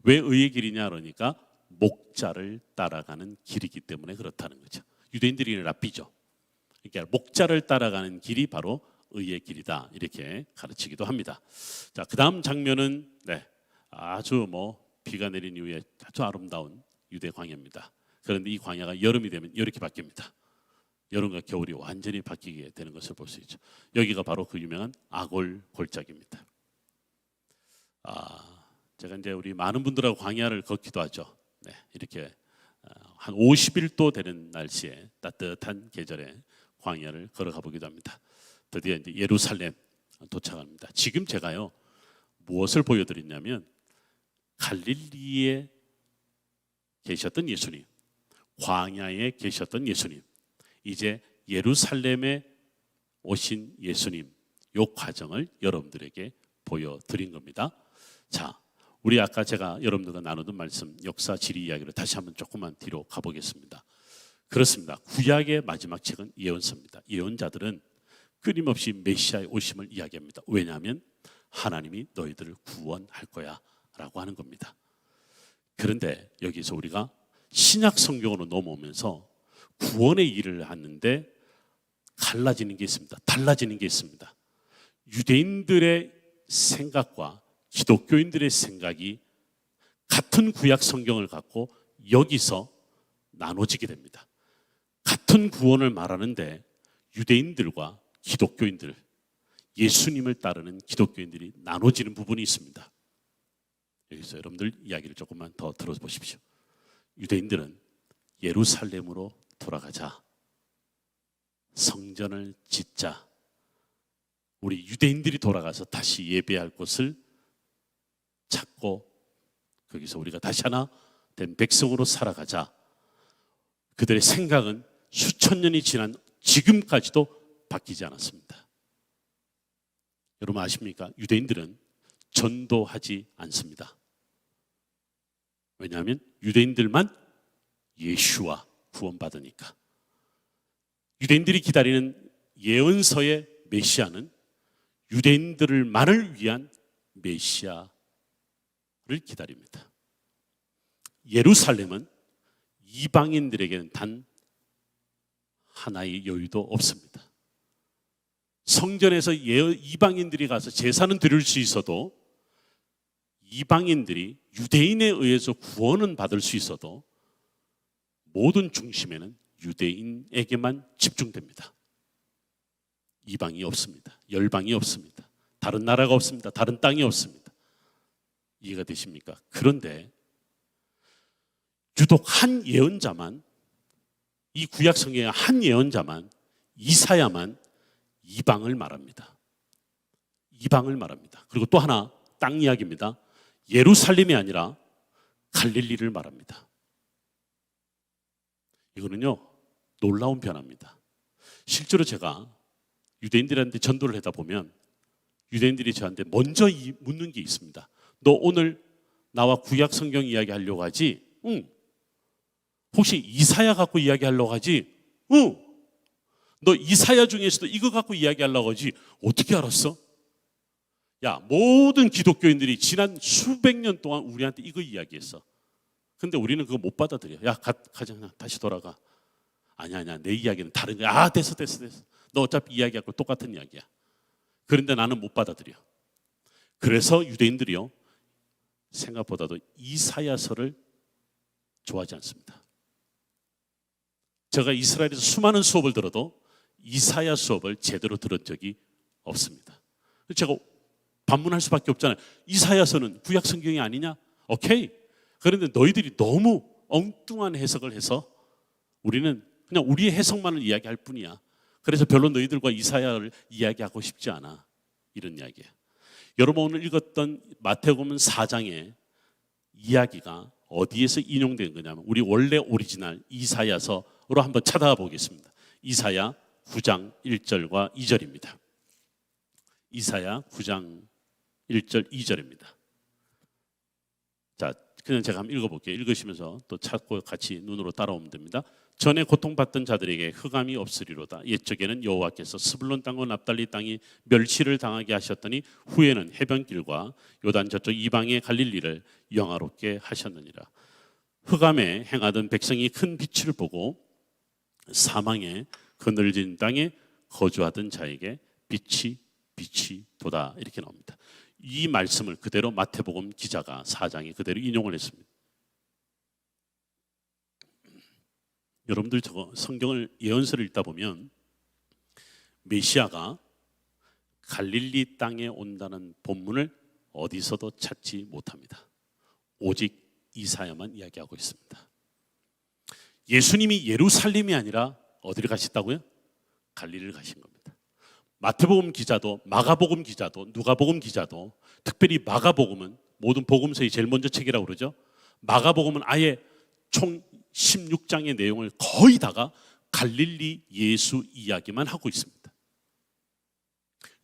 왜 의의 길이냐 그러니까 목자를 따라가는 길이기 때문에 그렇다는 거죠. 유대인들이 랍비죠. 그러니까 목자를 따라가는 길이 바로 의의 길이다, 이렇게 가르치기도 합니다. 자, 그 다음 장면은 아주 비가 내린 이후에 아주 아름다운 유대 광야입니다. 그런데 이 광야가 여름이 되면 이렇게 바뀝니다. 여름과 겨울이 완전히 바뀌게 되는 것을 볼 수 있죠. 여기가 바로 그 유명한 아골 골짜기입니다. 제가 이제 우리 많은 분들하고 광야를 걷기도 하죠. 이렇게 한 50일도 되는 날씨에, 따뜻한 계절에 광야를 걸어가 보기도 합니다. 드디어 이제 예루살렘 도착합니다. 지금 제가요, 무엇을 보여드렸냐면 갈릴리에 계셨던 예수님, 광야에 계셨던 예수님, 이제 예루살렘에 오신 예수님, 이 과정을 여러분들에게 보여드린 겁니다. 자, 우리 아까 제가 여러분들과 나누던 말씀, 역사 지리 이야기를 다시 한번 조금만 뒤로 가보겠습니다. 그렇습니다. 구약의 마지막 책은 예언서입니다. 예언자들은 끊임없이 메시아의 오심을 이야기합니다. 왜냐하면 하나님이 너희들을 구원할 거야 라고 하는 겁니다. 그런데 여기서 우리가 신약 성경으로 넘어오면서 구원의 일을 하는데 갈라지는 게 있습니다. 달라지는 게 있습니다. 유대인들의 생각과 기독교인들의 생각이 같은 구약 성경을 갖고 여기서 나눠지게 됩니다. 같은 구원을 말하는데 유대인들과 기독교인들, 예수님을 따르는 기독교인들이 나눠지는 부분이 있습니다. 여기서 여러분들 이야기를 조금만 더 들어보십시오. 유대인들은 예루살렘으로 돌아가자, 성전을 짓자, 우리 유대인들이 돌아가서 다시 예배할 곳을 찾고 거기서 우리가 다시 하나 된 백성으로 살아가자. 그들의 생각은 수천 년이 지난 지금까지도 바뀌지 않았습니다. 여러분 아십니까? 유대인들은 전도하지 않습니다. 왜냐하면 유대인들만 예수와 구원받으니까. 유대인들이 기다리는 예언서의 메시아는 유대인들만을 위한 메시아를 기다립니다. 예루살렘은 이방인들에게는 단 하나의 여유도 없습니다. 성전에서 이방인들이 가서 제사는 드릴 수 있어도, 이방인들이 유대인에 의해서 구원은 받을 수 있어도 모든 중심에는 유대인에게만 집중됩니다. 이방이 없습니다. 열방이 없습니다. 다른 나라가 없습니다. 다른 땅이 없습니다. 이해가 되십니까? 그런데 유독 한 예언자만, 이 구약 성경의 한 예언자만, 이사야만 이방을 말합니다. 이방을 말합니다. 그리고 또 하나 땅 이야기입니다. 예루살렘이 아니라 갈릴리를 말합니다. 이거는요, 놀라운 변화입니다. 실제로 제가 유대인들한테 전도를 하다 보면 유대인들이 저한테 먼저 묻는 게 있습니다. 너 오늘 나와 구약 성경 이야기 하려고 하지? 응. 혹시 이사야 갖고 이야기 하려고 하지? 응. 너 이사야 중에서도 이거 갖고 이야기 하려고 하지? 어떻게 알았어? 야, 모든 기독교인들이 지난 수백 년 동안 우리한테 이거 이야기했어. 근데 우리는 그거 못 받아들여. 야, 가자, 다시 돌아가. 아니야, 내 이야기는 다른 거야. 아, 됐어. 너 어차피 이야기하고 똑같은 이야기야. 그런데 나는 못 받아들여. 그래서 유대인들이요, 생각보다도 이사야서를 좋아하지 않습니다. 제가 이스라엘에서 수많은 수업을 들어도 이사야 수업을 제대로 들은 적이 없습니다. 제가 반문할 수밖에 없잖아요. 이사야서는 구약 성경이 아니냐? 오케이. 그런데 너희들이 너무 엉뚱한 해석을 해서 우리는 그냥 우리의 해석만을 이야기할 뿐이야. 그래서 별로 너희들과 이사야를 이야기하고 싶지 않아. 이런 이야기야. 여러분 오늘 읽었던 마태복음 4장의 이야기가 어디에서 인용된 거냐면 우리 원래 오리지널 이사야서로 한번 찾아가 보겠습니다. 이사야 9장 1절과 2절입니다. 이사야 9장 1절 2절입니다. 자, 그냥 제가 한번 읽어볼게요. 읽으시면서 또 찾고 같이 눈으로 따라오면 됩니다. 전에 고통받던 자들에게 흑암이 없으리로다. 옛적에는 여호와께서 스불론 땅과 납달리 땅이 멸시를 당하게 하셨더니 후에는 해변길과 요단 저쪽 이방의 갈릴리를 영화롭게 하셨느니라. 흑암에 행하던 백성이 큰 빛을 보고 사망의 그늘진 땅에 거주하던 자에게 빛이 도다. 이렇게 나옵니다. 이 말씀을 그대로 마태복음 기자가 4장에 그대로 인용을 했습니다. 여러분들 저거 성경을 예언서를 읽다 보면 메시아가 갈릴리 땅에 온다는 본문을 어디서도 찾지 못합니다. 오직 이사야만 이야기하고 있습니다. 예수님이 예루살렘이 아니라 어디를 가셨다고요? 갈릴리를 가신 겁니다. 마태복음 기자도 마가복음 기자도 누가복음 기자도 특별히 마가복음은 모든 복음서의 제일 먼저 책이라고 그러죠. 마가복음은 아예 총 16장의 내용을 거의 다가 갈릴리 예수 이야기만 하고 있습니다.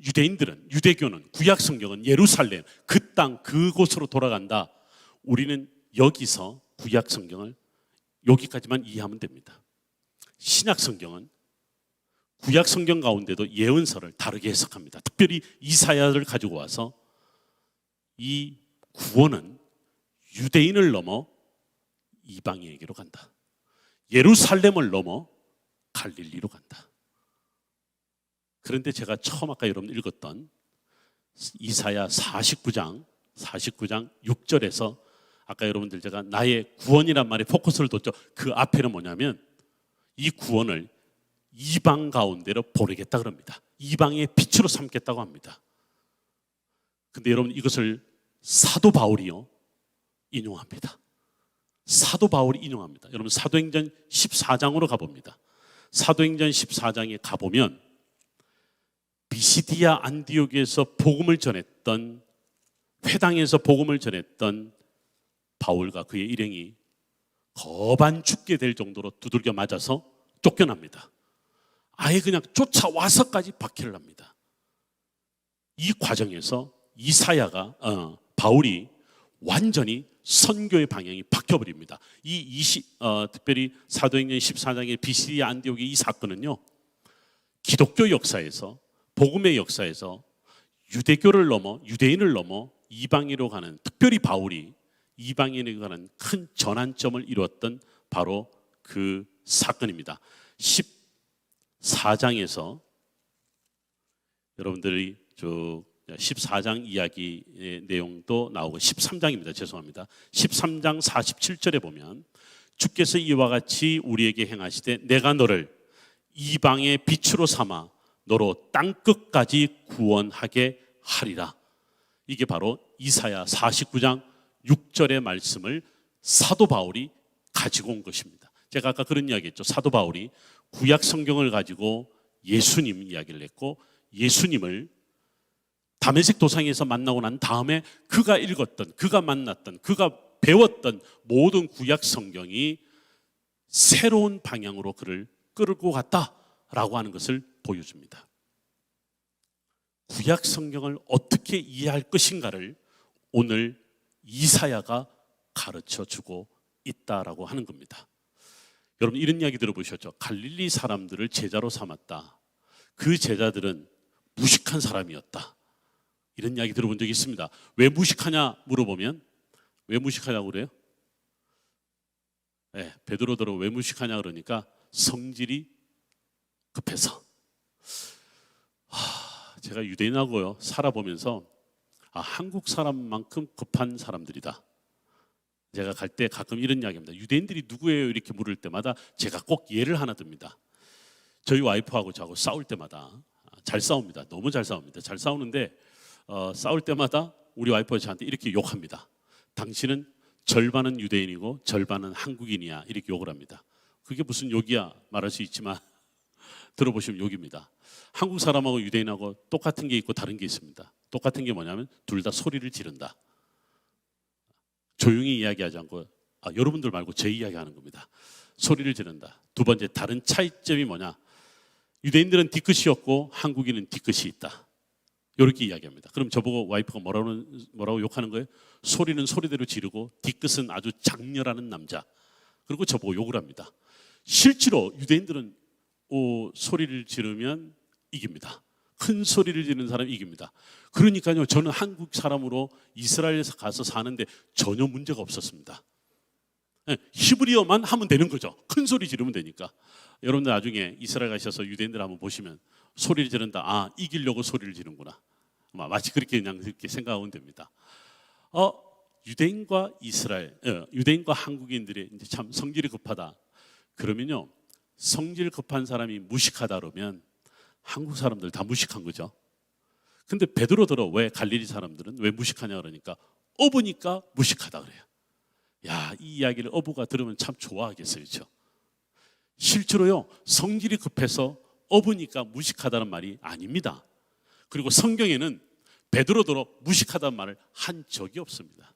유대인들은 유대교는 구약 성경은 예루살렘 그 땅 그곳으로 돌아간다. 우리는 여기서 구약 성경을 여기까지만 이해하면 됩니다. 신약 성경은 구약 성경 가운데도 예언서를 다르게 해석합니다. 특별히 이사야를 가지고 와서 이 구원은 유대인을 넘어 이방인에게로 간다. 예루살렘을 넘어 갈릴리로 간다. 그런데 제가 처음 아까 여러분 읽었던 이사야 49장 6절에서 아까 여러분들 제가 나의 구원이란 말에 포커스를 뒀죠. 그 앞에는 뭐냐면 이 구원을 이방 가운데로 보내겠다 그럽니다. 이방의 빛으로 삼겠다고 합니다. 근데 여러분 이것을 사도 바울이요 인용합니다. 사도 바울이 인용합니다. 여러분 사도행전 14장으로 가봅니다. 사도행전 14장에 가보면 비시디아 안디옥에서 복음을 전했던 회당에서 복음을 전했던 바울과 그의 일행이 거반 죽게 될 정도로 두들겨 맞아서 쫓겨납니다. 아예 그냥 쫓아와서까지 박해를 합니다. 이 과정에서 이사야가 바울이 완전히 선교의 방향이 바뀌어버립니다. 특별히 사도행전 14장의 비시디아 안디옥의 이 사건은요, 기독교 역사에서 복음의 역사에서 유대교를 넘어 유대인을 넘어 이방인으로 가는, 특별히 바울이 이방인으로 가는 큰 전환점을 이루었던 바로 그 사건입니다. 14장에서 여러분들이 14장 이야기의 내용도 나오고 13장입니다. 죄송합니다. 13장 47절에 보면 주께서 이와 같이 우리에게 행하시되 내가 너를 이방의 빛으로 삼아 너로 땅끝까지 구원하게 하리라. 이게 바로 이사야 49장 6절의 말씀을 사도 바울이 가지고 온 것입니다. 제가 아까 그런 이야기 했죠. 사도 바울이 구약 성경을 가지고 예수님 이야기를 했고 예수님을 다메섹 도상에서 만나고 난 다음에 그가 읽었던, 그가 만났던, 그가 배웠던 모든 구약 성경이 새로운 방향으로 그를 끌고 갔다. 라고 하는 것을 보여줍니다. 구약 성경을 어떻게 이해할 것인가를 오늘 이사야가 가르쳐 주고 있다라고 하는 겁니다. 여러분 이런 이야기 들어보셨죠? 갈릴리 사람들을 제자로 삼았다. 그 제자들은 무식한 사람이었다. 이런 이야기 들어본 적이 있습니다. 왜 무식하냐 물어보면 왜 무식하냐고 그래요? 네, 베드로더러 왜 무식하냐 그러니까 성질이 급해서. 제가 유대인하고요 살아보면서 한국 사람만큼 급한 사람들이다. 제가 갈 때 가끔 이런 이야기합니다. 유대인들이 누구예요? 이렇게 물을 때마다 제가 꼭 예를 하나 듭니다. 저희 와이프하고 저하고 싸울 때마다 잘 싸웁니다. 너무 잘 싸웁니다. 잘 싸우는데 싸울 때마다 우리 와이프가 저한테 이렇게 욕합니다. 당신은 절반은 유대인이고 절반은 한국인이야. 이렇게 욕을 합니다. 그게 무슨 욕이야 말할 수 있지만 들어보시면 욕입니다. 한국 사람하고 유대인하고 똑같은 게 있고 다른 게 있습니다. 똑같은 게 뭐냐면 둘 다 소리를 지른다. 조용히 이야기하지 않고 여러분들 말고 제 이야기하는 겁니다. 소리를 지른다. 두 번째 다른 차이점이 뭐냐? 유대인들은 뒤끝이었고 한국인은 뒤끝이 있다. 이렇게 이야기합니다. 그럼 저보고 와이프가 뭐라고 욕하는 거예요? 소리는 소리대로 지르고 뒤끝은 아주 장렬하는 남자. 그리고 저보고 욕을 합니다. 실제로 유대인들은 소리를 지르면 이깁니다. 큰 소리를 지르는 사람이 이깁니다. 그러니까요 저는 한국 사람으로 이스라엘에서 가서 사는데 전혀 문제가 없었습니다. 히브리어만 하면 되는 거죠. 큰 소리 지르면 되니까. 여러분들 나중에 이스라엘 가셔서 유대인들 한번 보시면 소리를 지른다. 이기려고 소리를 지르는구나. 마치 그렇게 그냥 그렇게 생각하면 됩니다. 유대인과 유대인과 한국인들이 이제 참 성질이 급하다. 그러면요 성질 급한 사람이 무식하다 그러면 한국 사람들 다 무식한 거죠. 근데 베드로더러 왜 갈릴리 사람들은 왜 무식하냐 그러니까 어부니까 무식하다 그래요. 야, 이 이야기를 어부가 들으면 참 좋아하겠어요. 그렇죠? 실제로요 성질이 급해서 어부니까 무식하다는 말이 아닙니다. 그리고 성경에는 베드로더러 무식하다는 말을 한 적이 없습니다.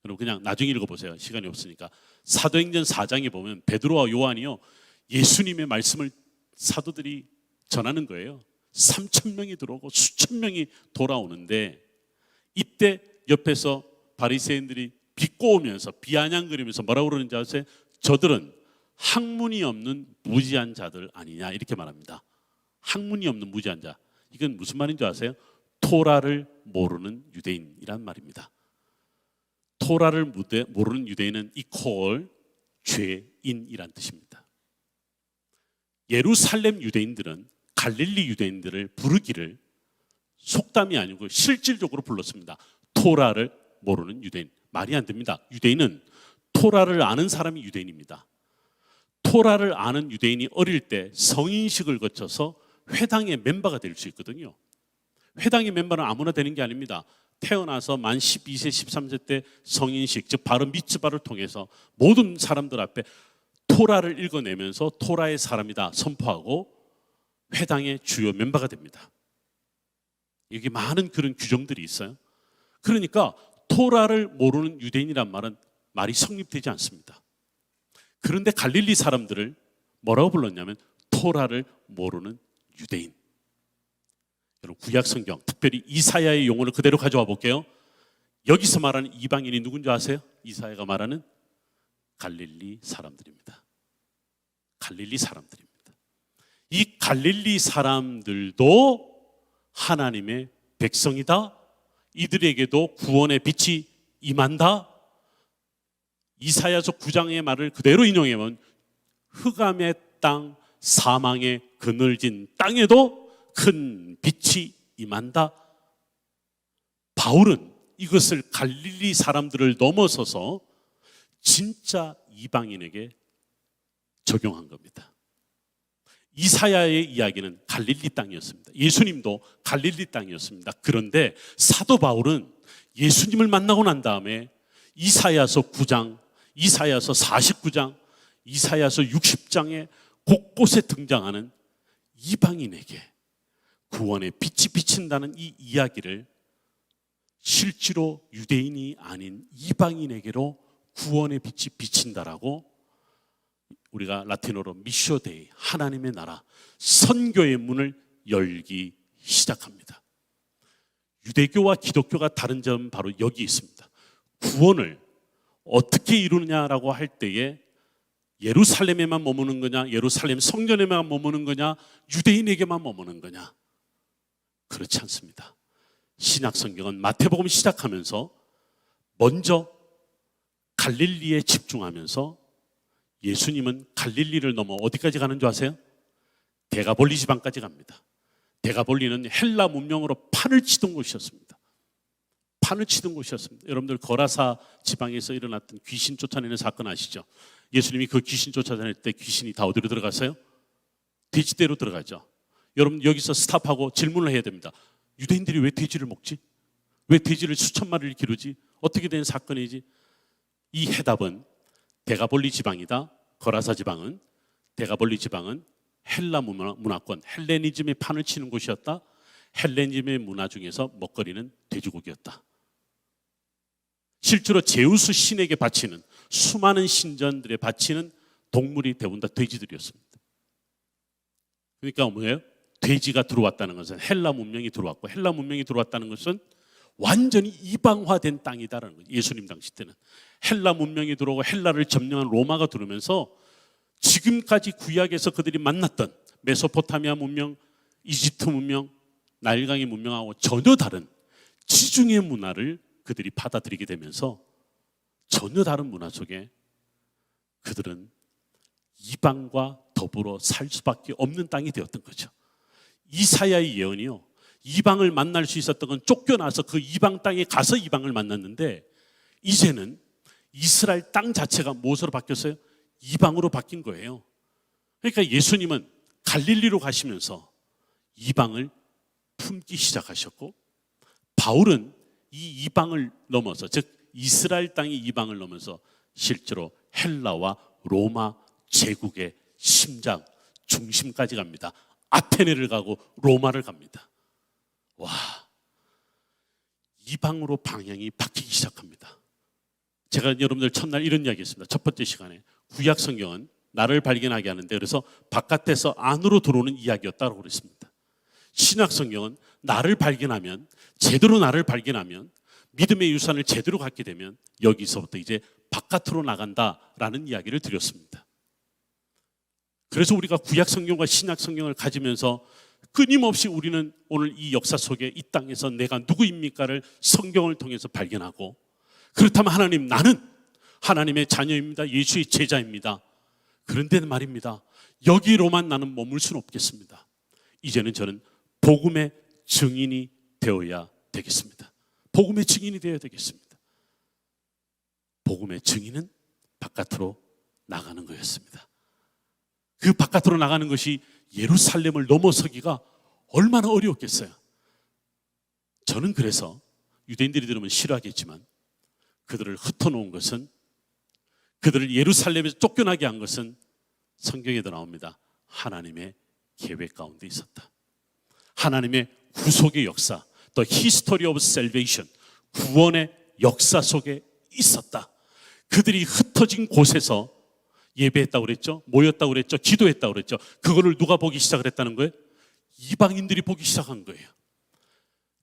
여러분 그냥 나중에 읽어보세요. 시간이 없으니까. 사도행전 4장에 보면 베드로와 요한이요 예수님의 말씀을 사도들이 전하는 거예요. 3,000명이 들어오고 수천 명이 돌아오는데 이때 옆에서 바리새인들이 비꼬으면서 비아냥거리면서 뭐라고 그러는지 아세요? 저들은 학문이 없는 무지한 자들 아니냐 이렇게 말합니다. 학문이 없는 무지한 자. 이건 무슨 말인 줄 아세요? 토라를 모르는 유대인이란 말입니다. 토라를 모르는 유대인은 이퀄 죄인이란 뜻입니다. 예루살렘 유대인들은 갈릴리 유대인들을 부르기를 속담이 아니고 실질적으로 불렀습니다. 토라를 모르는 유대인. 말이 안 됩니다. 유대인은 토라를 아는 사람이 유대인입니다. 토라를 아는 유대인이 어릴 때 성인식을 거쳐서 회당의 멤버가 될 수 있거든요. 회당의 멤버는 아무나 되는 게 아닙니다. 태어나서 만 12세, 13세 때 성인식, 즉 바로 미츠바를 통해서 모든 사람들 앞에 토라를 읽어내면서 토라의 사람이다 선포하고 회당의 주요 멤버가 됩니다. 여기 많은 그런 규정들이 있어요. 그러니까 토라를 모르는 유대인이란 말은 말이 성립되지 않습니다. 그런데 갈릴리 사람들을 뭐라고 불렀냐면 토라를 모르는 유대인. 여러분 구약 성경 특별히 이사야의 용어를 그대로 가져와 볼게요. 여기서 말하는 이방인이 누군지 아세요? 이사야가 말하는 갈릴리 사람들입니다. 갈릴리 사람들입니다. 이 갈릴리 사람들도 하나님의 백성이다. 이들에게도 구원의 빛이 임한다. 이사야서 9장의 말을 그대로 인용해보면 흑암의 땅, 사망의 그늘진 땅에도 큰 빛이 임한다. 바울은 이것을 갈릴리 사람들을 넘어서서 진짜 이방인에게 적용한 겁니다. 이사야의 이야기는 갈릴리 땅이었습니다. 예수님도 갈릴리 땅이었습니다. 그런데 사도 바울은 예수님을 만나고 난 다음에 이사야서 9장, 이사야서 49장, 이사야서 60장에 곳곳에 등장하는 이방인에게 구원의 빛이 비친다는 이 이야기를 실제로 유대인이 아닌 이방인에게로 구원의 빛이 비친다라고 우리가 라틴어로 미시오 데이, 하나님의 나라, 선교의 문을 열기 시작합니다. 유대교와 기독교가 다른 점은 바로 여기 있습니다. 구원을 어떻게 이루느냐라고 할 때에 예루살렘에만 머무는 거냐, 예루살렘 성전에만 머무는 거냐, 유대인에게만 머무는 거냐? 그렇지 않습니다. 신약 성경은 마태복음 시작하면서 먼저 갈릴리에 집중하면서 예수님은 갈릴리를 넘어 어디까지 가는 줄 아세요? 데가볼리 지방까지 갑니다. 데가볼리는 헬라 문명으로 판을 치던 곳이었습니다. 판을 치던 곳이었습니다. 여러분들 거라사 지방에서 일어났던 귀신 쫓아내는 사건 아시죠? 예수님이 그 귀신 쫓아낼 때 귀신이 다 어디로 들어갔어요? 돼지떼로 들어가죠. 여러분 여기서 스탑하고 질문을 해야 됩니다. 유대인들이 왜 돼지를 먹지? 왜 돼지를 수천 마리를 기르지? 어떻게 된 사건이지? 이 해답은 데가볼리 지방이다. 거라사 지방은, 데가볼리 지방은 헬라 문화권, 헬레니즘의 판을 치는 곳이었다. 헬레니즘의 문화 중에서 먹거리는 돼지고기였다. 실제로 제우스 신에게 바치는 수많은 신전들에 바치는 동물이 대부분 다 돼지들이었습니다. 그러니까 뭐예요? 돼지가 들어왔다는 것은 헬라 문명이 들어왔고, 헬라 문명이 들어왔다는 것은 완전히 이방화된 땅이다라는 거예요. 예수님 당시 때는 헬라 문명이 들어오고 헬라를 점령한 로마가 들어오면서 지금까지 구약에서 그들이 만났던 메소포타미아 문명, 이집트 문명, 나일강의 문명하고 전혀 다른 지중해 문화를 그들이 받아들이게 되면서 전혀 다른 문화 속에 그들은 이방과 더불어 살 수밖에 없는 땅이 되었던 거죠. 이사야의 예언이요, 이방을 만날 수 있었던 건 쫓겨나서 그 이방 땅에 가서 이방을 만났는데, 이제는 이스라엘 땅 자체가 무엇으로 바뀌었어요? 이방으로 바뀐 거예요. 그러니까 예수님은 갈릴리로 가시면서 이방을 품기 시작하셨고, 바울은 이 이방을 넘어서, 즉 이스라엘 땅이 이방을 넘어서 실제로 헬라와 로마 제국의 심장, 중심까지 갑니다. 아테네를 가고 로마를 갑니다. 와, 이방으로 방향이 바뀌기 시작합니다. 제가 여러분들 첫날 이런 이야기 했습니다. 첫 번째 시간에 구약 성경은 나를 발견하게 하는데, 그래서 바깥에서 안으로 들어오는 이야기였다고 그랬습니다. 신약 성경은 나를 발견하면, 제대로 나를 발견하면, 믿음의 유산을 제대로 갖게 되면 여기서부터 이제 바깥으로 나간다라는 이야기를 드렸습니다. 그래서 우리가 구약 성경과 신약 성경을 가지면서 끊임없이 우리는 오늘 이 역사 속에 이 땅에서 내가 누구입니까를 성경을 통해서 발견하고, 그렇다면 하나님, 나는 하나님의 자녀입니다. 예수의 제자입니다. 그런데 말입니다, 여기로만 나는 머물 수는 없겠습니다. 이제는 저는 복음의 증인이 되어야 되겠습니다. 복음의 증인이 되어야 되겠습니다. 복음의 증인은 바깥으로 나가는 거였습니다. 그 바깥으로 나가는 것이 예루살렘을 넘어서기가 얼마나 어려웠겠어요. 저는 그래서 유대인들이 들으면 싫어하겠지만, 그들을 흩어놓은 것은, 그들을 예루살렘에서 쫓겨나게 한 것은 성경에도 나옵니다. 하나님의 계획 가운데 있었다. 하나님의 구속의 역사, The History of Salvation, 구원의 역사 속에 있었다. 그들이 흩어진 곳에서 예배했다고 그랬죠, 모였다고 그랬죠, 기도했다고 그랬죠. 그거를 누가 보기 시작을 했다는 거예요? 이방인들이 보기 시작한 거예요.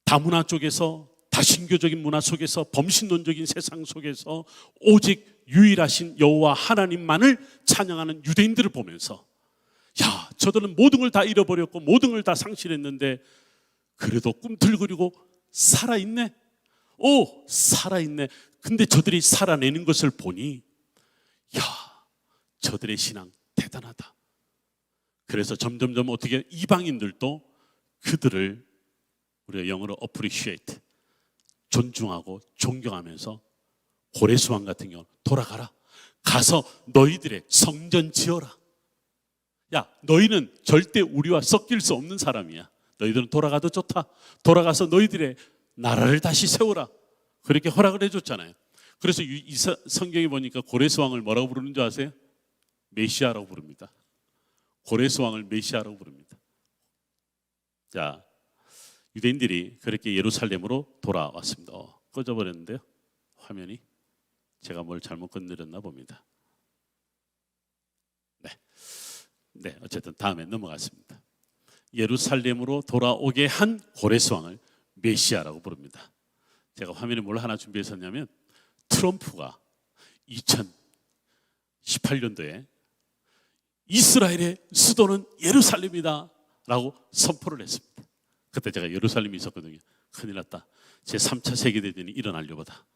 다문화 쪽에서, 다신교적인 문화 속에서, 범신론적인 세상 속에서 오직 유일하신 여호와 하나님만을 찬양하는 유대인들을 보면서, 야, 저들은 모든 걸 다 잃어버렸고 모든 걸 다 상실했는데 그래도 꿈틀거리고 살아있네. 오, 살아있네. 근데 저들이 살아내는 것을 보니, 야, 저들의 신앙 대단하다. 그래서 점점점 어떻게 이방인들도 그들을, 우리가 영어로 appreciate, 존중하고 존경하면서 고레스왕 같은 경우 돌아가라, 가서 너희들의 성전 지어라. 야, 너희는 절대 우리와 섞일 수 없는 사람이야. 너희들은 돌아가도 좋다. 돌아가서 너희들의 나라를 다시 세워라. 그렇게 허락을 해줬잖아요. 그래서 이 성경에 보니까 고레스왕을 뭐라고 부르는 줄 아세요? 메시아라고 부릅니다. 고레스왕을 메시아라고 부릅니다. 자, 유대인들이 그렇게 예루살렘으로 돌아왔습니다. 꺼져버렸는데요, 화면이. 제가 뭘 잘못 건드렸나 봅니다. 네, 어쨌든 다음에 넘어갔습니다. 예루살렘으로 돌아오게 한 고레스 왕을 메시아라고 부릅니다. 제가 화면에 뭘 하나 준비했었냐면 트럼프가 2018년도에 이스라엘의 수도는 예루살렘이다 라고 선포를 했습니다. 그때 제가 예루살렘에 있었거든요. 큰일 났다. 제 3차 세계대전이 일어나려보다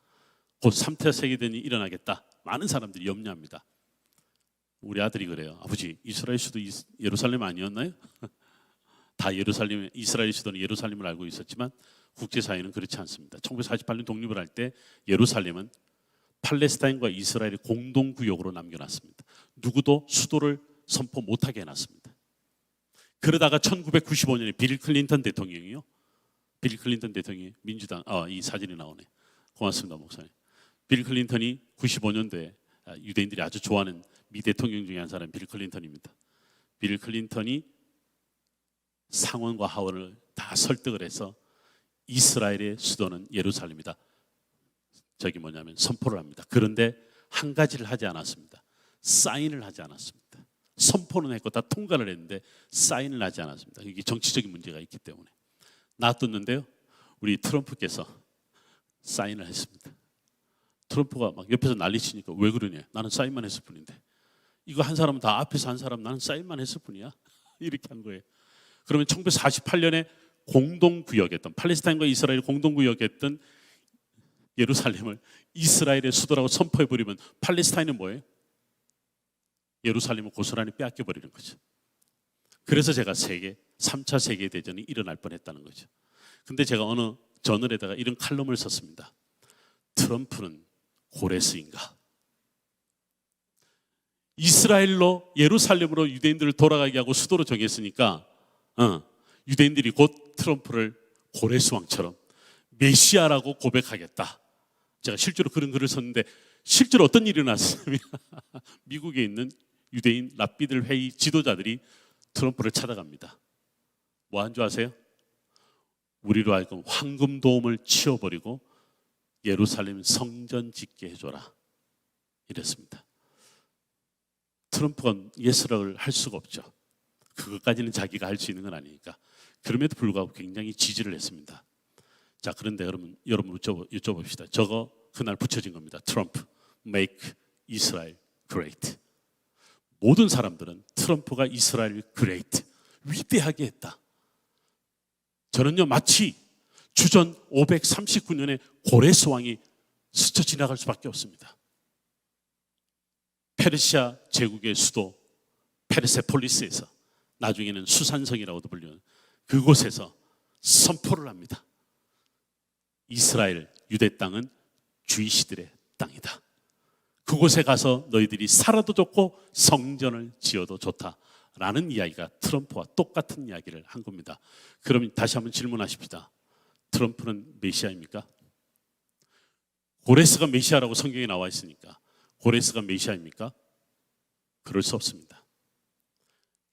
곧 3차 세계대전이 일어나겠다. 많은 사람들이 염려합니다. 우리 아들이 그래요. 아버지, 이스라엘 수도 예루살렘 아니었나요? 다 예루살렘, 이스라엘 수도는 예루살렘을 알고 있었지만 국제사회는 그렇지 않습니다. 1948년 독립을 할 때 예루살렘은 팔레스타인과 이스라엘의 공동구역으로 남겨놨습니다. 누구도 수도를 선포 못하게 해놨습니다. 그러다가 1995년에 빌 클린턴 대통령이요. 빌 클린턴 대통령이 민주당, 이 사진이 나오네. 고맙습니다, 목사님. 빌 클린턴이 95년도에 유대인들이 아주 좋아하는 미 대통령 중에 한 사람 빌 클린턴입니다. 빌 클린턴이 상원과 하원을 다 설득을 해서 이스라엘의 수도는 예루살렘이다. 저기 뭐냐면 선포를 합니다. 그런데 한 가지를 하지 않았습니다. 사인을 하지 않았습니다. 선포는 했고 다 통과를 했는데 사인을 하지 않았습니다. 이게 정치적인 문제가 있기 때문에 놔뒀는데요. 우리 트럼프께서 사인을 했습니다. 트럼프가 막 옆에서 난리치니까 왜 그러냐? 나는 사인만 했을 뿐인데. 이거 한 사람은 다 앞에서 한 사람 나는 사인만 했을 뿐이야. 이렇게 한 거예요. 그러면 1948년에 공동구역했던 팔레스타인과 이스라엘 공동구역했던 예루살렘을 이스라엘의 수도라고 선포해버리면 팔레스타인은 뭐예요? 예루살렘을 고스란히 빼앗겨버리는 거죠. 그래서 제가 3차 세계대전이 일어날 뻔했다는 거죠. 근데 제가 어느 저널에다가 이런 칼럼을 썼습니다. 트럼프는 고레스인가? 이스라엘로 예루살렘으로 유대인들을 돌아가게 하고 수도로 정했으니까 유대인들이 곧 트럼프를 고레스 왕처럼 메시아라고 고백하겠다. 제가 실제로 그런 글을 썼는데 실제로 어떤 일이 났냐면 미국에 있는 유대인 랍비들 회의 지도자들이 트럼프를 찾아갑니다. 뭐 한 줄 아세요? 우리로 하여금 황금도움을 치워버리고 예루살렘 성전 짓게 해줘라. 이랬습니다. 트럼프가 예스라고 할 수가 없죠. 그것까지는 자기가 할 수 있는 건 아니니까. 그럼에도 불구하고 굉장히 지지를 했습니다. 자, 그런데 여러분 여쭤봅시다. 저거 그날 붙여진 겁니다. 트럼프, make Israel great. 모든 사람들은 트럼프가 이스라엘 great, 위대하게 했다. 저는요 마치 주전 539년에 고레스 왕이 스쳐 지나갈 수밖에 없습니다. 페르시아 제국의 수도 페르세폴리스에서 나중에는 수산성이라고도 불리는 그곳에서 선포를 합니다. 이스라엘 유대 땅은 주이시들의 땅이다. 그곳에 가서 너희들이 살아도 좋고 성전을 지어도 좋다라는 이야기가 트럼프와 똑같은 이야기를 한 겁니다. 그럼 다시 한번 질문하십시다. 트럼프는 메시아입니까? 고레스가 메시아라고 성경에 나와 있으니까 고레스가 메시아입니까? 그럴 수 없습니다.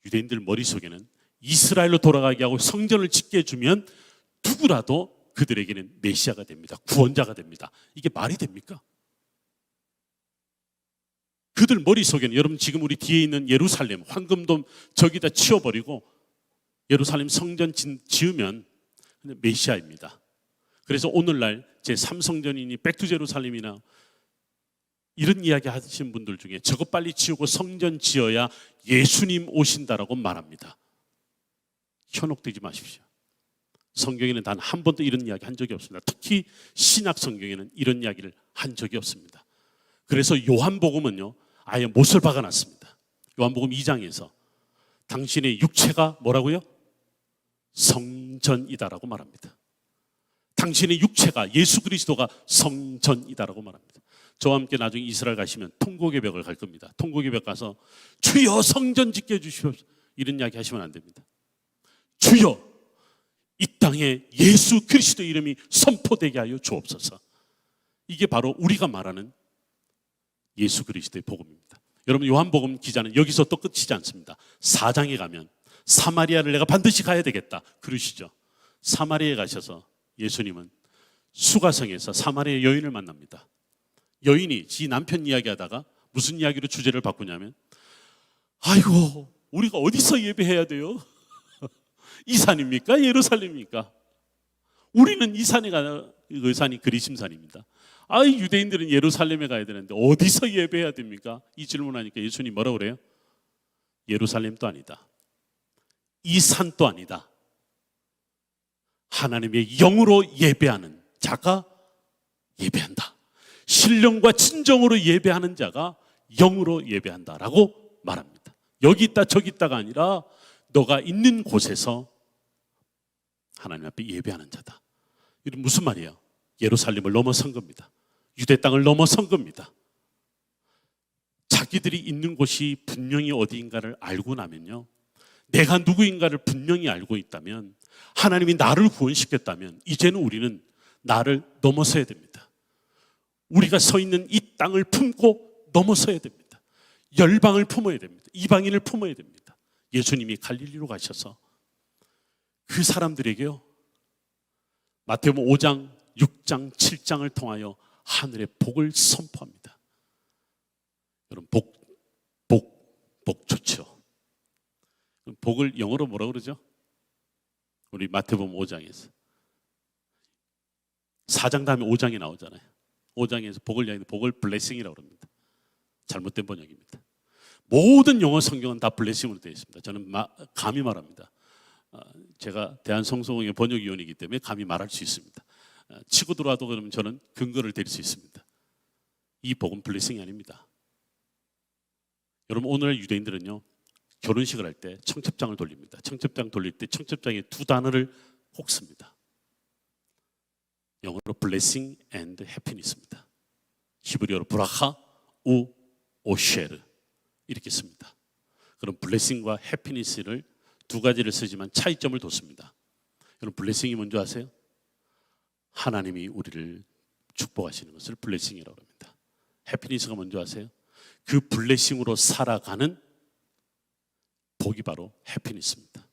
유대인들 머릿속에는 이스라엘로 돌아가게 하고 성전을 짓게 해주면 누구라도 그들에게는 메시아가 됩니다. 구원자가 됩니다. 이게 말이 됩니까? 그들 머릿속에는 여러분 지금 우리 뒤에 있는 예루살렘 황금돔 저기다 치워버리고 예루살렘 성전 지으면 메시아입니다. 그래서 오늘날 제3성전이니 백투제루살렘이나 이런 이야기 하시는 분들 중에 저거 빨리 지우고 성전 지어야 예수님 오신다라고 말합니다. 현혹되지 마십시오. 성경에는 단 한 번도 이런 이야기 한 적이 없습니다. 특히 신약 성경에는 이런 이야기를 한 적이 없습니다. 그래서 요한복음은요 아예 못을 박아놨습니다. 요한복음 2장에서 당신의 육체가 뭐라고요? 성전이다라고 말합니다. 당신의 육체가 예수 그리스도가 성전이다라고 말합니다. 저와 함께 나중에 이스라엘 가시면 통곡의 벽을 갈 겁니다. 통곡의 벽 가서 주여 성전 짓게 해주시옵소서 이런 이야기 하시면 안 됩니다. 주여 이 땅에 예수 그리스도의 이름이 선포되게 하여 주옵소서. 이게 바로 우리가 말하는 예수 그리스도의 복음입니다. 여러분 요한복음 기자는 여기서 또 끝이지 않습니다. 4장에 가면 사마리아를 내가 반드시 가야 되겠다 그러시죠. 사마리아에 가셔서 예수님은 수가성에서 사마리아 여인을 만납니다. 여인이 지 남편 이야기하다가 무슨 이야기로 주제를 바꾸냐면 아이고, 우리가 어디서 예배해야 돼요? 이 산입니까? 예루살렘입니까? 우리는 이 산에 가나, 그 산이 그리심산입니다. 유대인들은 예루살렘에 가야 되는데 어디서 예배해야 됩니까? 이 질문하니까 예수님 뭐라고 그래요? 예루살렘도 아니다. 이 산도 아니다. 하나님의 영으로 예배하는 자가 예배한다. 신령과 진정으로 예배하는 자가 영으로 예배한다라고 말합니다. 여기 있다 저기 있다가 아니라 너가 있는 곳에서 하나님 앞에 예배하는 자다. 이건 무슨 말이에요? 예루살렘을 넘어선 겁니다. 유대 땅을 넘어선 겁니다. 자기들이 있는 곳이 분명히 어디인가를 알고 나면요, 내가 누구인가를 분명히 알고 있다면, 하나님이 나를 구원시켰다면 이제는 우리는 나를 넘어서야 됩니다. 우리가 서 있는 이 땅을 품고 넘어서야 됩니다. 열방을 품어야 됩니다. 이방인을 품어야 됩니다. 예수님이 갈릴리로 가셔서 그 사람들에게요, 마태복음 5장, 6장, 7장을 통하여 하늘의 복을 선포합니다. 여러분, 복 좋죠. 복을 영어로 뭐라고 그러죠? 우리 마태복음 5장에서 4장 다음에 5장이 나오잖아요. 5장에서 복을 이야기하는데 복을 블레싱이라고 합니다. 잘못된 번역입니다. 모든 영어 성경은 다 블레싱으로 되어 있습니다. 저는 감히 말합니다. 제가 대한성서공회 번역위원이기 때문에 감히 말할 수 있습니다. 치고 들어와도 그러면 저는 근거를 드릴 수 있습니다. 이 복은 블레싱이 아닙니다. 여러분, 오늘날 유대인들은요, 결혼식을 할 때 청첩장을 돌립니다. 청첩장 돌릴 때 청첩장에 두 단어를 꼭 씁니다. 영어로 blessing and happiness입니다. 히브리어로 브라하 우 오쉐르 이렇게 씁니다. 그럼 blessing과 happiness를 두 가지를 쓰지만 차이점을 뒀습니다. 여러분, blessing이 뭔지 아세요? 하나님이 우리를 축복하시는 것을 blessing이라고 합니다. happiness가 뭔지 아세요? 그 블레싱으로 살아가는 복이 바로 해피니스입니다.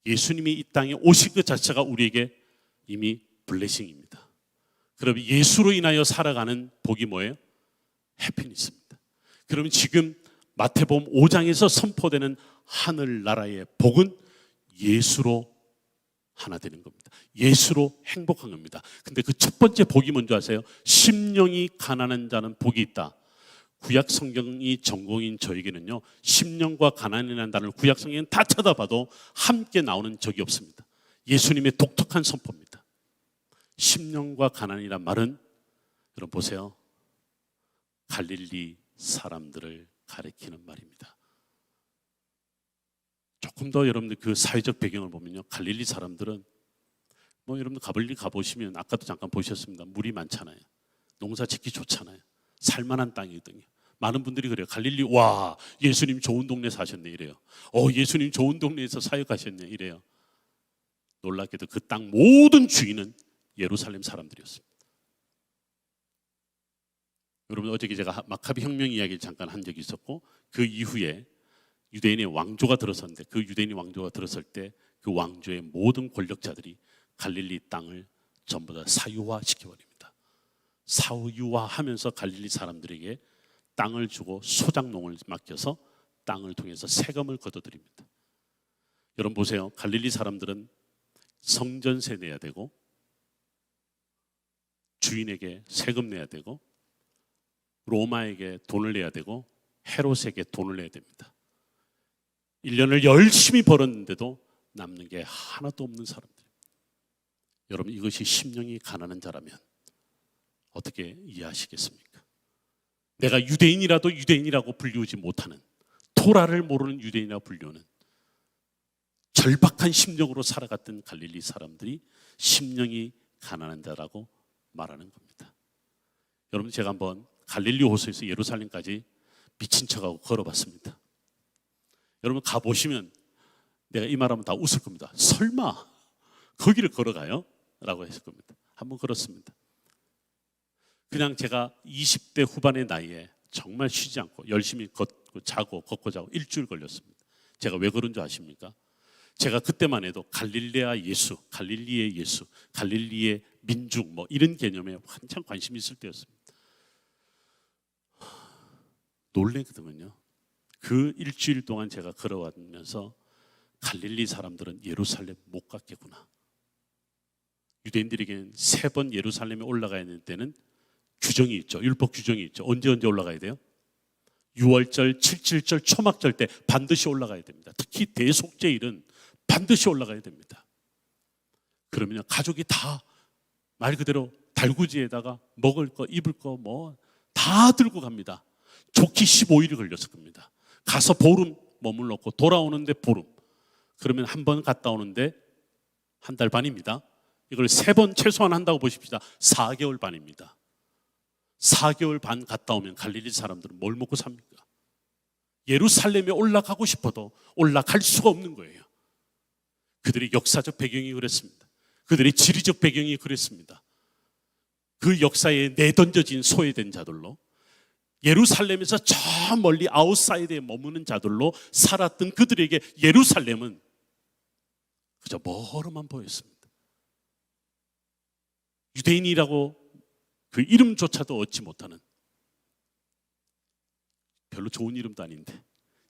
예수님이 이 땅에 오신 것 자체가 우리에게 이미 블레싱입니다. 그럼 예수로 인하여 살아가는 복이 뭐예요? 해피니스입니다. 그러면 지금 마태복음 5장에서 선포되는 하늘나라의 복은 예수로 하나 되는 겁니다. 예수로 행복한 겁니다. 근데 그 첫 번째 복이 뭔지 아세요? 심령이 가난한 자는 복이 있다. 구약 성경이 전공인 저에게는요, 심령과 가난이라는 단어를 구약 성경은 다 찾아봐도 함께 나오는 적이 없습니다. 예수님의 독특한 선포입니다. 심령과 가난이란 말은, 여러분 보세요, 갈릴리 사람들을 가리키는 말입니다. 조금 더 여러분들 그 사회적 배경을 보면요, 갈릴리 사람들은 여러분들 갈릴리 가보시면 아까도 잠깐 보셨습니다. 물이 많잖아요. 농사 짓기 좋잖아요. 살만한 땅이거든요. 많은 분들이 그래요. 갈릴리, 와, 예수님 좋은 동네 사셨네 이래요. 예수님 좋은 동네에서 사역하셨네 이래요. 놀랍게도 그 땅 모든 주인은 예루살렘 사람들이었습니다. 여러분, 어저께 제가 마카비 혁명 이야기를 잠깐 한 적이 있었고, 그 이후에 유대인의 왕조가 들어섰는데, 그 유대인의 왕조가 들어설 때 그 왕조의 모든 권력자들이 갈릴리 땅을 전부 다 사유화 시켜버립니다. 사유화하면서 갈릴리 사람들에게 땅을 주고 소작농을 맡겨서 땅을 통해서 세금을 걷어들입니다. 여러분 보세요. 갈릴리 사람들은 성전세 내야 되고, 주인에게 세금 내야 되고, 로마에게 돈을 내야 되고, 헤롯에게 돈을 내야 됩니다. 1년을 열심히 벌었는데도 남는 게 하나도 없는 사람들. 여러분, 이것이 심령이 가난한 자라면 어떻게 이해하시겠습니까? 내가 유대인이라도 유대인이라고 불리우지 못하는, 토라를 모르는 유대인이라고 불리우는 절박한 심령으로 살아갔던 갈릴리 사람들이 심령이 가난한 자라고 말하는 겁니다. 여러분, 제가 한번 갈릴리 호수에서 예루살렘까지 미친 척하고 걸어봤습니다. 여러분 가보시면 내가 이 말하면 다 웃을 겁니다. 설마 거기를 걸어가요? 라고 했을 겁니다. 한번 걸었습니다. 그냥 제가 20대 후반의 나이에 정말 쉬지 않고 열심히 걷고 자고 걷고 자고 일주일 걸렸습니다. 제가 왜 그런 줄 아십니까? 제가 그때만 해도 갈릴레아 예수, 갈릴리의 예수, 갈릴리의 민족 이런 개념에 한참 관심이 있을 때였습니다. 놀래거든요. 그 일주일 동안 제가 걸어가면서 갈릴리 사람들은 예루살렘 못 갔겠구나. 유대인들에게는 3번 예루살렘에 올라가야 되는 때는 규정이 있죠. 율법 규정이 있죠. 언제 올라가야 돼요? 6월절, 7.7절, 초막절 때 반드시 올라가야 됩니다. 특히 대속제일은 반드시 올라가야 됩니다. 그러면 가족이 다 말 그대로 달구지에다가 먹을 거, 입을 거 뭐 다 들고 갑니다. 좋기 15일이 걸렸을 겁니다. 가서 보름 머물렀고 돌아오는데 보름. 그러면 한 번 갔다 오는데 한 달 반입니다. 이걸 3번 최소한 한다고 보십시다. 4개월 반입니다. 4개월 반 갔다 오면 갈릴리 사람들은 뭘 먹고 삽니까? 예루살렘에 올라가고 싶어도 올라갈 수가 없는 거예요. 그들의 역사적 배경이 그랬습니다. 그들의 지리적 배경이 그랬습니다. 그 역사에 내던져진 소외된 자들로, 예루살렘에서 저 멀리 아웃사이드에 머무는 자들로 살았던 그들에게 예루살렘은 그저 멀어만 보였습니다. 유대인이라고 그 이름조차도 얻지 못하는, 별로 좋은 이름도 아닌데,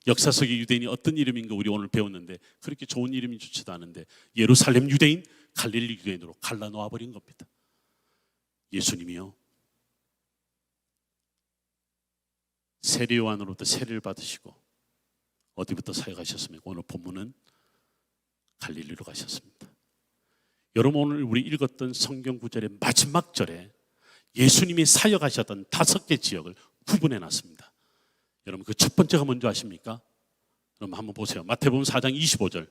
역사 속의 유대인이 어떤 이름인가 우리 오늘 배웠는데 그렇게 좋은 이름이 좋지도 않은데 예루살렘 유대인, 갈릴리 유대인으로 갈라놓아 버린 겁니다. 예수님이요, 세례 요한으로부터 세례를 받으시고 어디부터 사역하셨습니까? 오늘 본문은 갈릴리로 가셨습니다. 여러분, 오늘 우리 읽었던 성경 구절의 마지막 절에 예수님이 사역하셨던 5개 지역을 구분해 놨습니다. 여러분, 그 첫 번째가 뭔지 아십니까? 그럼 한번 보세요. 마태복음 4장 25절.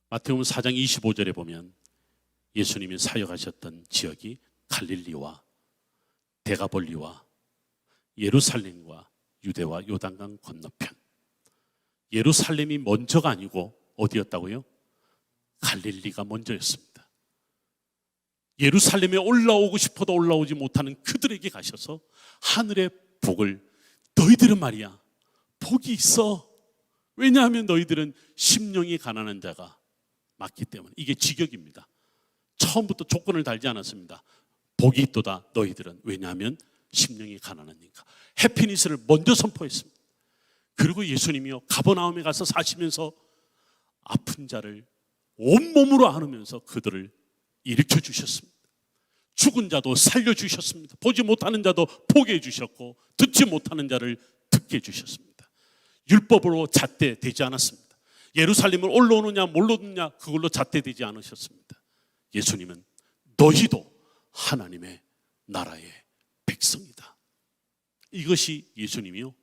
마태복음 4장 25절에 보면 예수님이 사역하셨던 지역이 갈릴리와 데가볼리와 예루살렘과 유대와 요단강 건너편. 예루살렘이 먼저가 아니고 어디였다고요? 갈릴리가 먼저였습니다. 예루살렘에 올라오고 싶어도 올라오지 못하는 그들에게 가셔서 하늘의 복을, 너희들은 말이야 복이 있어. 왜냐하면 너희들은 심령이 가난한 자가 많기 때문에. 이게 직역입니다. 처음부터 조건을 달지 않았습니다. 복이 있도다 너희들은. 왜냐하면 심령이 가난하니까. 해피니스를 먼저 선포했습니다. 그리고 예수님이요, 가버나움에 가서 사시면서 아픈 자를 온몸으로 안으면서 그들을 일으켜 주셨습니다. 죽은 자도 살려주셨습니다. 보지 못하는 자도 보게 해주셨고 듣지 못하는 자를 듣게 해주셨습니다. 율법으로 잣대되지 않았습니다. 예루살렘을 올라오느냐 몰라오느냐 그걸로 잣대되지 않으셨습니다. 예수님은 너희도 하나님의 나라의 백성이다. 이것이 예수님이요,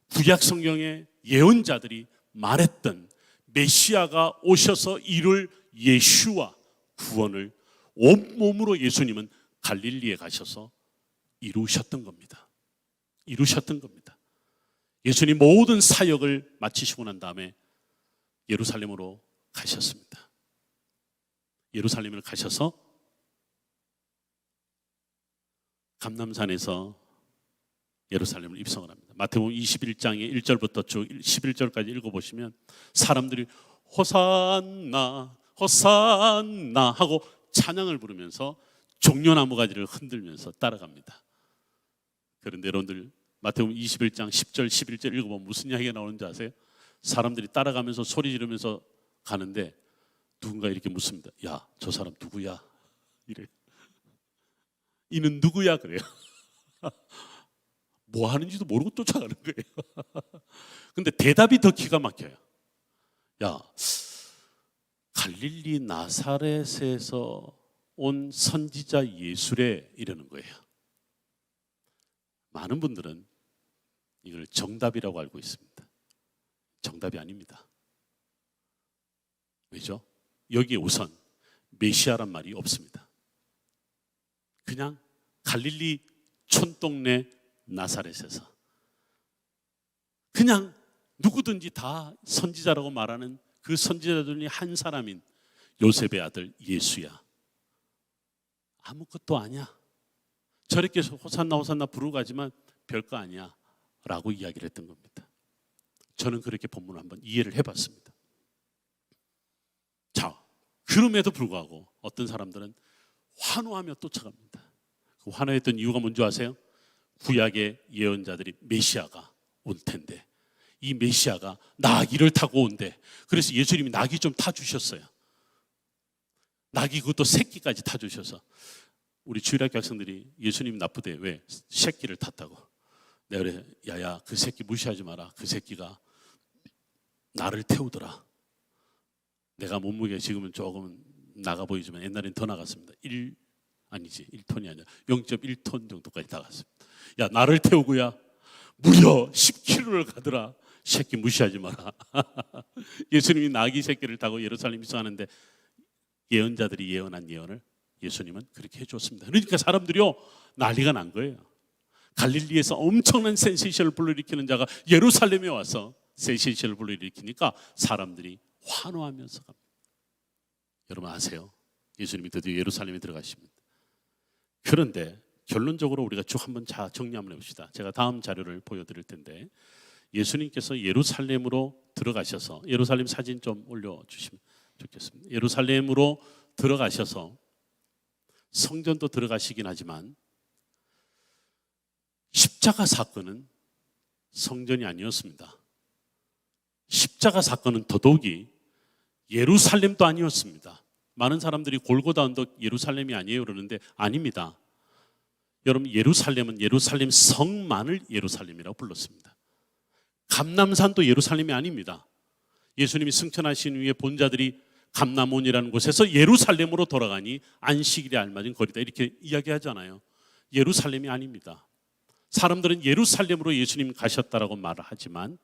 구약 성경의 예언자들이 말했던 메시아가 오셔서 이룰 예수와 구원을 온몸으로 예수님은 갈릴리에 가셔서 이루셨던 겁니다. 이루셨던 겁니다. 예수님 모든 사역을 마치시고 난 다음에 예루살렘으로 가셨습니다. 예루살렘을 가셔서 감람산에서 예루살렘을 입성을 합니다. 마태복음 21장의 1절부터 쭉 11절까지 읽어보시면 사람들이 호산나 호산나 하고 찬양을 부르면서 종려나무 가지를 흔들면서 따라갑니다. 그런데 여러분들 마태복음 21장 10절 11절 읽어보면 무슨 이야기가 나오는지 아세요? 사람들이 따라가면서 소리 지르면서 가는데 누군가 이렇게 묻습니다. 야, 저 사람 누구야? 이래. 이는 누구야? 그래요. 뭐 하는지도 모르고 쫓아가는 거예요. 근데 대답이 더 기가 막혀요. 야, 갈릴리 나사렛에서 온 선지자 예수래, 이러는 거예요. 많은 분들은 이걸 정답이라고 알고 있습니다. 정답이 아닙니다. 왜죠? 여기에 우선 메시아란 말이 없습니다. 그냥 갈릴리 촌동네 나사렛에서 그냥 누구든지 다 선지자라고 말하는 그 선지자들 중에 한 사람인 요셉의 아들 예수야. 아무것도 아니야. 저렇게 호산나 호산나 부르고 가지만 별거 아니야 라고 이야기를 했던 겁니다. 저는 그렇게 본문을 한번 이해를 해봤습니다. 자, 그럼에도 불구하고 어떤 사람들은 환호하며 쫓아갑니다. 그 환호했던 이유가 뭔지 아세요? 구약의 예언자들이 메시아가 올 텐데 이 메시아가 나귀를 타고 온대. 그래서 예수님이 나귀 좀 타주셨어요. 나귀 그것도 새끼까지 타주셔서 우리 주일학교 학생들이 예수님 나쁘대. 왜? 새끼를 탔다고. 내가 그래, 야야 그 새끼 무시하지 마라. 그 새끼가 나를 태우더라. 내가 몸무게 지금은 조금 나가 보이지만 옛날엔 더 나갔습니다. 1톤이 아니라 0.1톤 정도까지 나갔습니다. 야 나를 태우고야 무려 10km를 가더라. 새끼 무시하지 마라. 예수님이 나귀 새끼를 타고 예루살렘 입성하는데 예언자들이 예언한 예언을 예수님은 그렇게 해줬습니다. 그러니까 사람들이요 난리가 난 거예요. 갈릴리에서 엄청난 센세이션을 불러일으키는 자가 예루살렘에 와서 센세이션을 불러일으키니까 사람들이 환호하면서 갑니다. 여러분 아세요? 예수님이 드디어 예루살렘에 들어가십니다. 그런데 결론적으로 우리가 쭉 한번 정리 한번 해봅시다. 제가 다음 자료를 보여드릴 텐데 예수님께서 예루살렘으로 들어가셔서 예루살렘 사진 좀 올려주시면 좋겠습니다. 예루살렘으로 들어가셔서 성전도 들어가시긴 하지만 십자가 사건은 성전이 아니었습니다. 십자가 사건은 더더욱이 예루살렘도 아니었습니다. 많은 사람들이 골고다 언덕 예루살렘이 아니에요 그러는데 아닙니다. 여러분 예루살렘은 예루살렘 성만을 예루살렘이라고 불렀습니다. 감람산도 예루살렘이 아닙니다. 예수님이 승천하신 후에 본자들이 감람온이라는 곳에서 예루살렘으로 돌아가니 안식일에 알맞은 거리다 이렇게 이야기하잖아요. 예루살렘이 아닙니다. 사람들은 예루살렘으로 예수님 가셨다라고 말을 하지만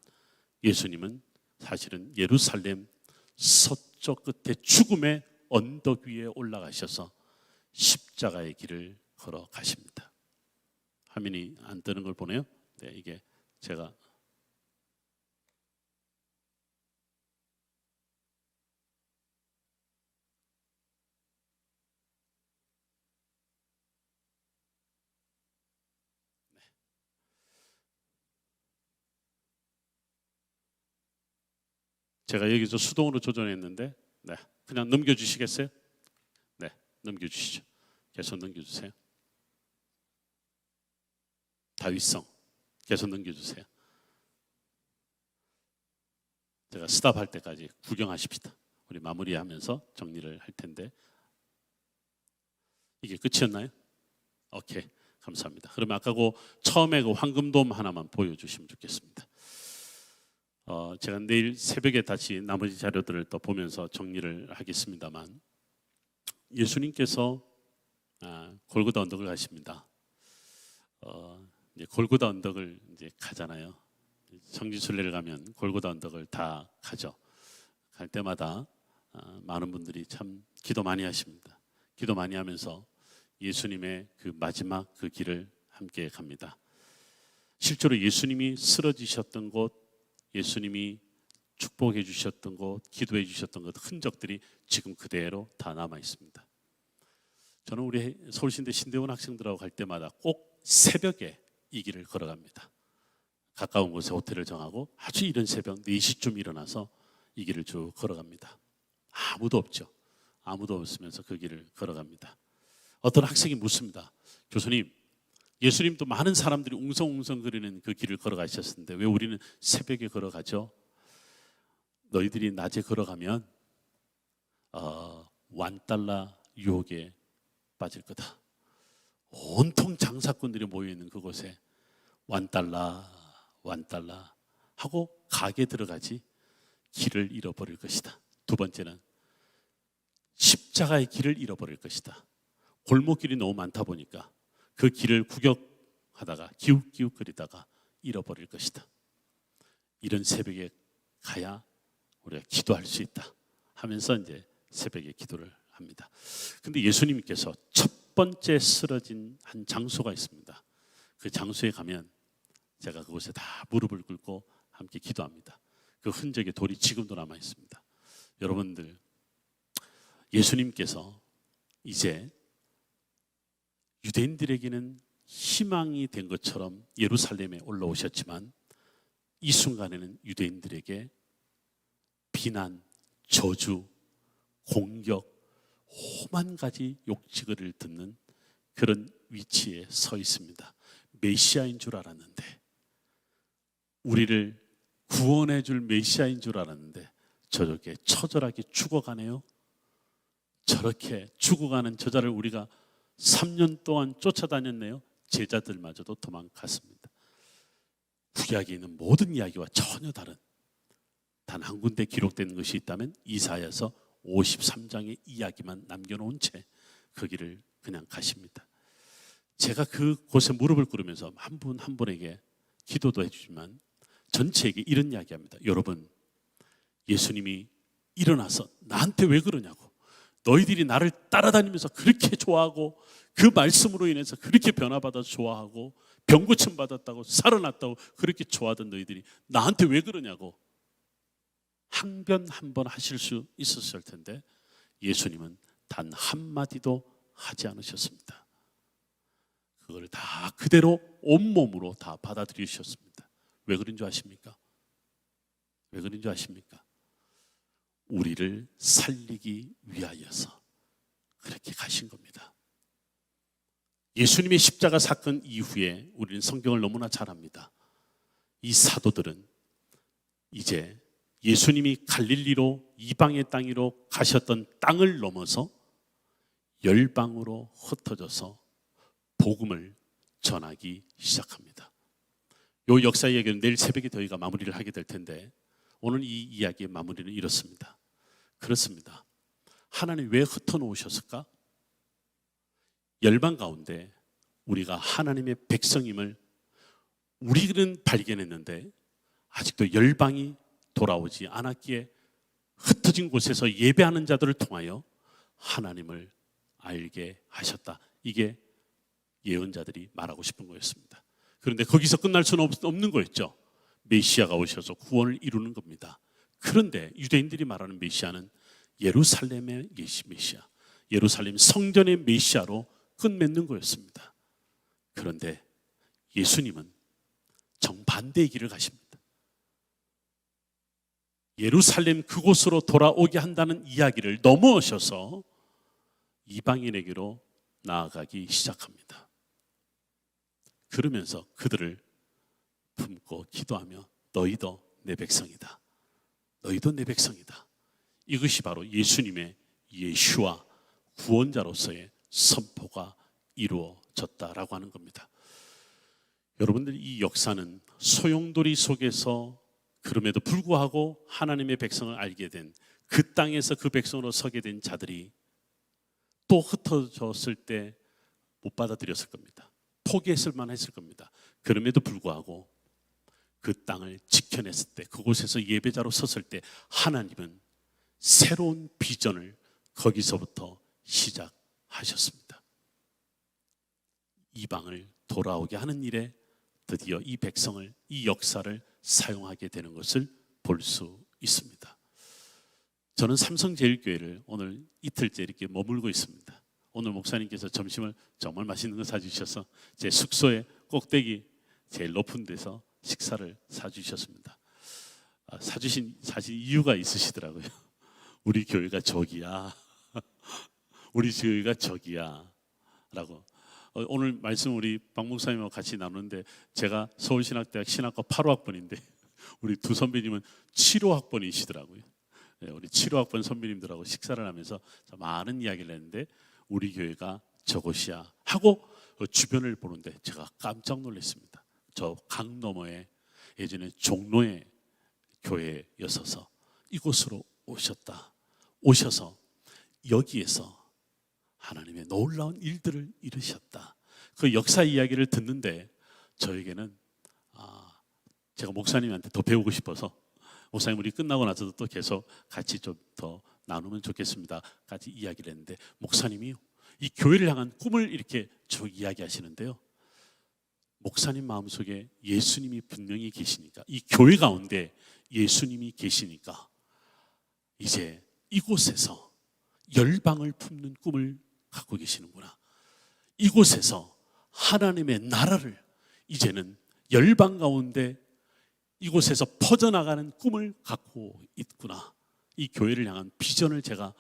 예수님은 사실은 예루살렘 서쪽 끝에 죽음의 언덕 위에 올라가셔서 십자가의 길을 걸어가십니다. 화면이 안 뜨는 걸 보네요. 네, 이게 제가 제가 여기서 수동으로 조정했는데 네, 그냥 넘겨주시겠어요? 네, 넘겨주시죠. 계속 넘겨주세요. 다윗성 계속 넘겨주세요. 제가 스탑할 때까지 구경하십시다. 우리 마무리하면서 정리를 할 텐데 이게 끝이었나요? 오케이, 감사합니다. 그러면 아까 그 처음에 그 황금돔 하나만 보여주시면 좋겠습니다. 제가 내일 새벽에 다시 나머지 자료들을 또 보면서 정리를 하겠습니다만 예수님께서 골고다 언덕을 가십니다. 이제 골고다 언덕을 이제 가잖아요. 성지순례를 가면 골고다 언덕을 다 가죠. 갈 때마다 많은 분들이 참 기도 많이 하십니다. 기도 많이 하면서 예수님의 그 마지막 그 길을 함께 갑니다. 실제로 예수님이 쓰러지셨던 곳, 예수님이 축복해 주셨던 곳, 기도해 주셨던 것 흔적들이 지금 그대로 다 남아 있습니다. 저는 우리 서울신대 신대원 학생들하고 갈 때마다 꼭 새벽에 이 길을 걸어갑니다. 가까운 곳에 호텔을 정하고 아주 이른 새벽 4시쯤 일어나서 이 길을 쭉 걸어갑니다. 아무도 없죠. 아무도 없으면서 그 길을 걸어갑니다. 어떤 학생이 묻습니다. 교수님, 예수님도 많은 사람들이 웅성웅성거리는 그 길을 걸어가셨는데 왜 우리는 새벽에 걸어가죠? 너희들이 낮에 걸어가면 $1 유혹에 빠질 거다. 온통 장사꾼들이 모여있는 그곳에 $1 하고 가게 들어가지 길을 잃어버릴 것이다. 두 번째는 십자가의 길을 잃어버릴 것이다. 골목길이 너무 많다 보니까 그 길을 구경하다가 기웃기웃거리다가 잃어버릴 것이다. 이런 새벽에 가야 우리가 기도할 수 있다 하면서 이제 새벽에 기도를 합니다. 근데 예수님께서 첫 번째 쓰러진 한 장소가 있습니다. 그 장소에 가면 제가 그곳에 다 무릎을 꿇고 함께 기도합니다. 그 흔적의 돌이 지금도 남아 있습니다. 여러분들, 예수님께서 이제 유대인들에게는 희망이 된 것처럼 예루살렘에 올라오셨지만 이 순간에는 유대인들에게 비난, 저주, 공격, 오만 가지 욕지거리를 듣는 그런 위치에 서 있습니다. 메시아인 줄 알았는데, 우리를 구원해 줄 메시아인 줄 알았는데 저렇게 처절하게 죽어가네요. 저렇게 죽어가는 저자를 우리가 3년 동안 쫓아다녔네요. 제자들마저도 도망갔습니다. 구약에 있는 모든 이야기와 전혀 다른 단 한 군데 기록된 것이 있다면 이사야서 53장의 이야기만 남겨놓은 채 거기를 그냥 가십니다. 제가 그곳에 무릎을 꿇으면서 한 분 한 분에게 기도도 해주지만 전체에게 이런 이야기합니다. 여러분, 예수님이 일어나서 나한테 왜 그러냐고, 너희들이 나를 따라다니면서 그렇게 좋아하고 그 말씀으로 인해서 그렇게 변화받아서 좋아하고 병 고침 받았다고 살아났다고 그렇게 좋아하던 너희들이 나한테 왜 그러냐고 항변 한 번 하실 수 있었을 텐데 예수님은 단 한마디도 하지 않으셨습니다. 그걸 다 그대로 온몸으로 다 받아들이셨습니다. 왜 그런 줄 아십니까? 왜 그런 줄 아십니까? 우리를 살리기 위하여서 그렇게 가신 겁니다. 예수님의 십자가 사건 이후에 우리는 성경을 너무나 잘 압니다. 이 사도들은 이제 예수님이 갈릴리로 이방의 땅으로 가셨던 땅을 넘어서 열방으로 흩어져서 복음을 전하기 시작합니다. 이 역사 이야기는 내일 새벽에 저희가 마무리를 하게 될 텐데 오늘 이 이야기의 마무리는 이렇습니다. 그렇습니다. 하나님 왜 흩어놓으셨을까? 열방 가운데 우리가 하나님의 백성임을 우리는 발견했는데 아직도 열방이 돌아오지 않았기에 흩어진 곳에서 예배하는 자들을 통하여 하나님을 알게 하셨다. 이게 예언자들이 말하고 싶은 거였습니다. 그런데 거기서 끝날 수는 없는 거였죠. 메시아가 오셔서 구원을 이루는 겁니다. 그런데 유대인들이 말하는 메시아는 예루살렘의 메시아, 예루살렘 성전의 메시아로 끝맺는 거였습니다. 그런데 예수님은 정반대의 길을 가십니다. 예루살렘 그곳으로 돌아오게 한다는 이야기를 넘어오셔서 이방인에게로 나아가기 시작합니다. 그러면서 그들을 품고 기도하며 너희도 내 백성이다. 너희도 내 백성이다. 이것이 바로 예수님의 예슈아 구원자로서의 선포가 이루어졌다라고 하는 겁니다. 여러분들, 이 역사는 소용돌이 속에서 그럼에도 불구하고 하나님의 백성을 알게 된 그 땅에서 그 백성으로 서게 된 자들이 또 흩어졌을 때 못 받아들였을 겁니다. 포기했을 만했을 겁니다. 그럼에도 불구하고 그 땅을 지켜냈을 때, 그곳에서 예배자로 섰을 때 하나님은 새로운 비전을 거기서부터 시작하셨습니다. 이방을 돌아오게 하는 일에 드디어 이 백성을, 이 역사를 사용하게 되는 것을 볼 수 있습니다. 저는 삼성제일교회를 오늘 이틀째 이렇게 머물고 있습니다. 오늘 목사님께서 점심을 정말 맛있는 거 사주셔서 제 숙소의 꼭대기 제일 높은 데서 식사를 사주셨습니다. 사주신 사실 이유가 있으시더라고요. 우리 교회가 저기야. 우리 교회가 저기야 라고. 오늘 말씀 우리 박 목사님하고 같이 나누는데 제가 서울신학대학 신학과 8호학번인데 우리 두 선배님은 7호학번이시더라고요. 우리 7호학번 선배님들하고 식사를 하면서 많은 이야기를 했는데 우리 교회가 저곳이야 하고 주변을 보는데 제가 깜짝 놀랐습니다. 저 강 너머에 예전에 종로의 교회였어서 이곳으로 오셔서 여기에서 하나님의 놀라운 일들을 이루셨다. 그 역사 이야기를 듣는데 저에게는 제가 목사님한테 더 배우고 싶어서 목사님 우리 끝나고 나서도 또 계속 같이 좀 더 나누면 좋겠습니다. 같이 이야기를 했는데 목사님이 이 교회를 향한 꿈을 이렇게 쭉 이야기하시는데요. 목사님 마음속에 예수님이 분명히 계시니까, 이 교회 가운데 예수님이 계시니까 이제 이곳에서 열방을 품는 꿈을 갖고 계시는구나. 이곳에서 하나님의 나라를 이제는 열방 가운데 이곳에서 퍼져나가는 꿈을 갖고 있구나. 이 교회를 향한 비전을 제가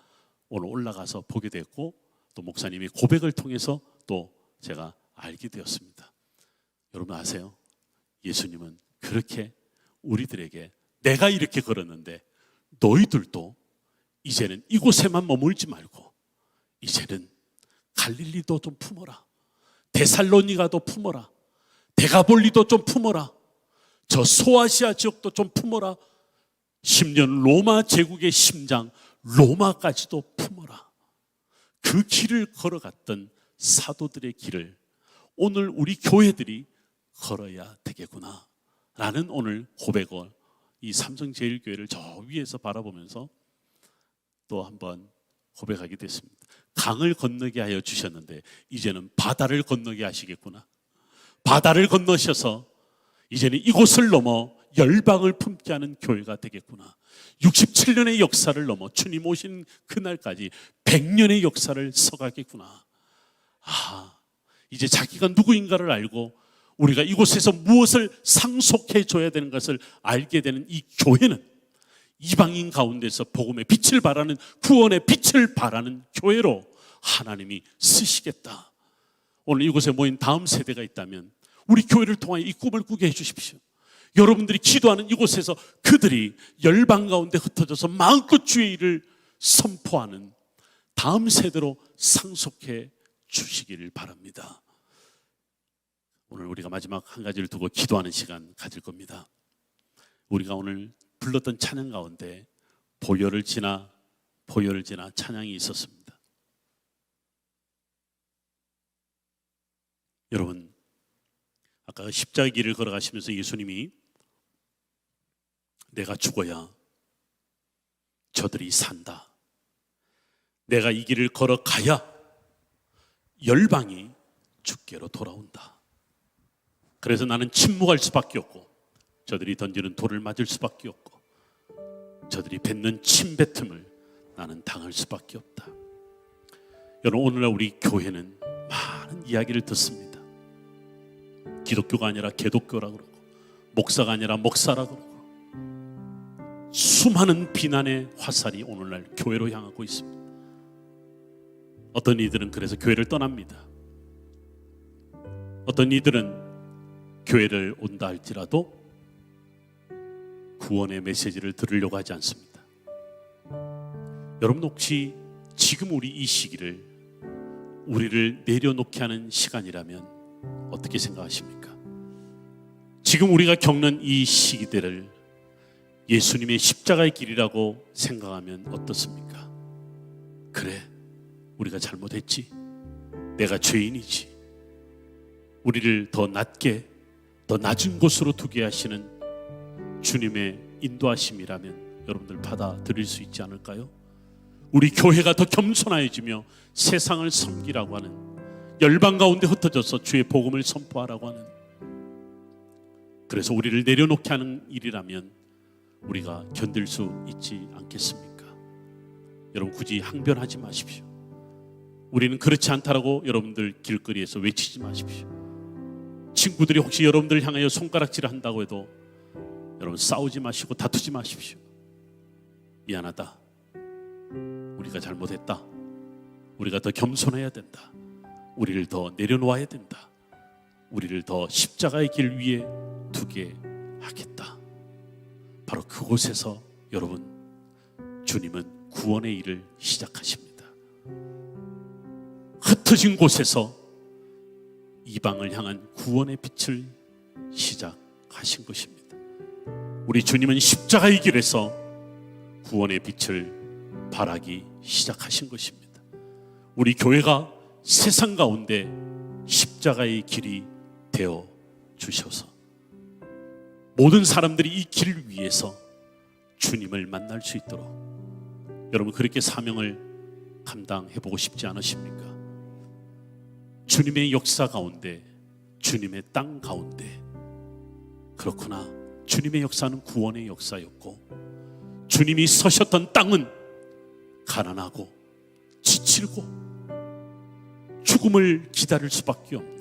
오늘 올라가서 보게 됐고 또 목사님의 고백을 통해서 또 제가 알게 되었습니다. 여러분 아세요? 예수님은 그렇게 우리들에게 내가 이렇게 걸었는데 너희들도 이제는 이곳에만 머물지 말고 이제는 갈릴리도 좀 품어라, 데살로니가도 품어라, 데가볼리도 좀 품어라, 저 소아시아 지역도 좀 품어라, 심지어는 로마 제국의 심장 로마까지도 품어라. 그 길을 걸어갔던 사도들의 길을 오늘 우리 교회들이 걸어야 되겠구나 라는 오늘 고백을 이 삼성제일교회를 저 위에서 바라보면서 또 한번 고백하게 됐습니다. 강을 건너게 하여 주셨는데 이제는 바다를 건너게 하시겠구나. 바다를 건너셔서 이제는 이곳을 넘어 열방을 품게 하는 교회가 되겠구나. 67년의 역사를 넘어 주님 오신 그날까지 100년의 역사를 서가겠구나. 이제 자기가 누구인가를 알고 우리가 이곳에서 무엇을 상속해 줘야 되는 것을 알게 되는 이 교회는 이방인 가운데서 복음의 빛을 발하는, 구원의 빛을 발하는 교회로 하나님이 쓰시겠다. 오늘 이곳에 모인 다음 세대가 있다면 우리 교회를 통하여 이 꿈을 꾸게 해 주십시오. 여러분들이 기도하는 이곳에서 그들이 열방 가운데 흩어져서 마음껏 주의 일을 선포하는 다음 세대로 상속해 주시기를 바랍니다. 오늘 우리가 마지막 한 가지를 두고 기도하는 시간 가질 겁니다. 우리가 오늘 불렀던 찬양 가운데 보혈을 지나 찬양이 있었습니다. 여러분, 아까 십자가 길을 걸어가시면서 예수님이 내가 죽어야 저들이 산다, 내가 이 길을 걸어가야 열방이 주께로 돌아온다, 그래서 나는 침묵할 수밖에 없고 저들이 던지는 돌을 맞을 수밖에 없고 저들이 뱉는 침뱉음을 나는 당할 수밖에 없다. 여러분, 오늘날 우리 교회는 많은 이야기를 듣습니다. 기독교가 아니라 개독교라고 그러고 목사가 아니라 목사라고 그러고 수많은 비난의 화살이 오늘날 교회로 향하고 있습니다. 어떤 이들은 그래서 교회를 떠납니다. 어떤 이들은 교회를 온다 할지라도 구원의 메시지를 들으려고 하지 않습니다. 여러분, 혹시 지금 우리 이 시기를 우리를 내려놓게 하는 시간이라면 어떻게 생각하십니까? 지금 우리가 겪는 이 시기들을 예수님의 십자가의 길이라고 생각하면 어떻습니까? 그래, 우리가 잘못했지, 내가 죄인이지, 우리를 더 낮게, 더 낮은 곳으로 두게 하시는 주님의 인도하심이라면 여러분들 받아들일 수 있지 않을까요? 우리 교회가 더 겸손해지며 세상을 섬기라고 하는, 열방 가운데 흩어져서 주의 복음을 선포하라고 하는, 그래서 우리를 내려놓게 하는 일이라면 우리가 견딜 수 있지 않겠습니까? 여러분, 굳이 항변하지 마십시오. 우리는 그렇지 않다라고 여러분들 길거리에서 외치지 마십시오. 친구들이 혹시 여러분들 향하여 손가락질을 한다고 해도 여러분 싸우지 마시고 다투지 마십시오. 미안하다, 우리가 잘못했다, 우리가 더 겸손해야 된다, 우리를 더 내려놓아야 된다, 우리를 더 십자가의 길 위에 두게 하겠다. 바로 그곳에서 여러분, 주님은 구원의 일을 시작하십니다. 흩어진 곳에서 이방을 향한 구원의 빛을 시작하신 것입니다. 우리 주님은 십자가의 길에서 구원의 빛을 발하기 시작하신 것입니다. 우리 교회가 세상 가운데 십자가의 길이 되어 주셔서 모든 사람들이 이 길 위에서 주님을 만날 수 있도록 여러분, 그렇게 사명을 감당해보고 싶지 않으십니까? 주님의 역사 가운데, 주님의 땅 가운데, 그렇구나, 주님의 역사는 구원의 역사였고 주님이 서셨던 땅은 가난하고 지치고 죽음을 기다릴 수밖에 없는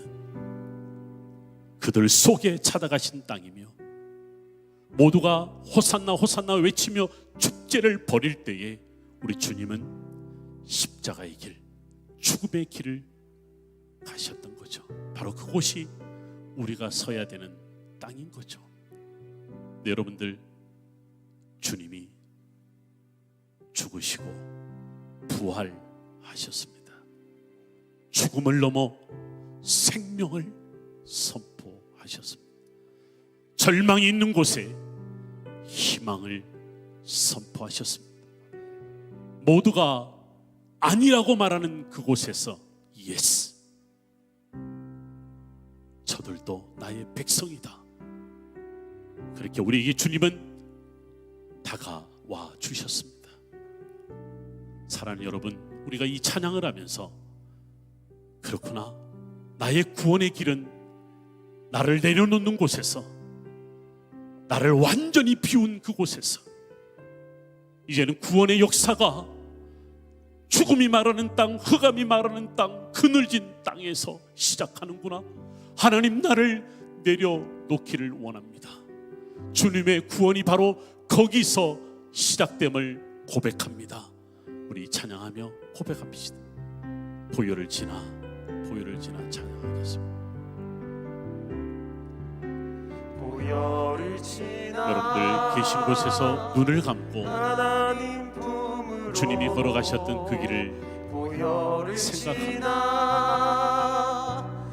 그들 속에 찾아가신 땅이며, 모두가 호산나 호산나 외치며 축제를 벌일 때에 우리 주님은 십자가의 길, 죽음의 길을 가셨던 거죠. 바로 그곳이 우리가 서야 되는 땅인 거죠. 네, 여러분들, 주님이 죽으시고 부활하셨습니다. 죽음을 넘어 생명을 선포하셨습니다. 절망이 있는 곳에 희망을 선포하셨습니다. 모두가 아니라고 말하는 그곳에서 예스, 저들도 나의 백성이다, 그렇게 우리에게 주님은 다가와 주셨습니다. 사랑하는 여러분, 우리가 이 찬양을 하면서 그렇구나, 나의 구원의 길은 나를 내려놓는 곳에서, 나를 완전히 비운 그곳에서 이제는 구원의 역사가 죽음이 말하는 땅, 흑암이 말하는 땅, 그늘진 땅에서 시작하는구나. 하나님, 나를 내려놓기를 원합니다. 주님의 구원이 바로 거기서 시작됨을 고백합니다. 우리 찬양하며 고백합시다. 보혈을 지나 찬양하겠습니다. 보혈을 지나 여러분들 계신 곳에서 눈을 감고 주님이 걸어가셨던 그 길을 생각합니다.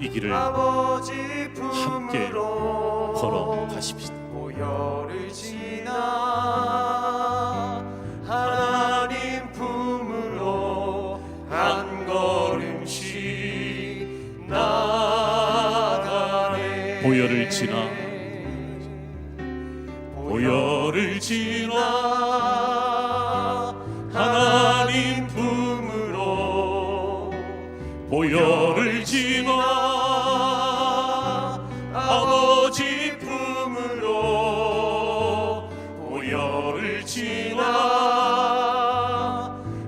이 길을 함께 걸어가십시다. 보혈을 지나 하나님 품으로 한 걸음씩 나가네. 보혈을 지나 하나님 품으로 보혈을 지나 아버지 품으로 보혈을 지나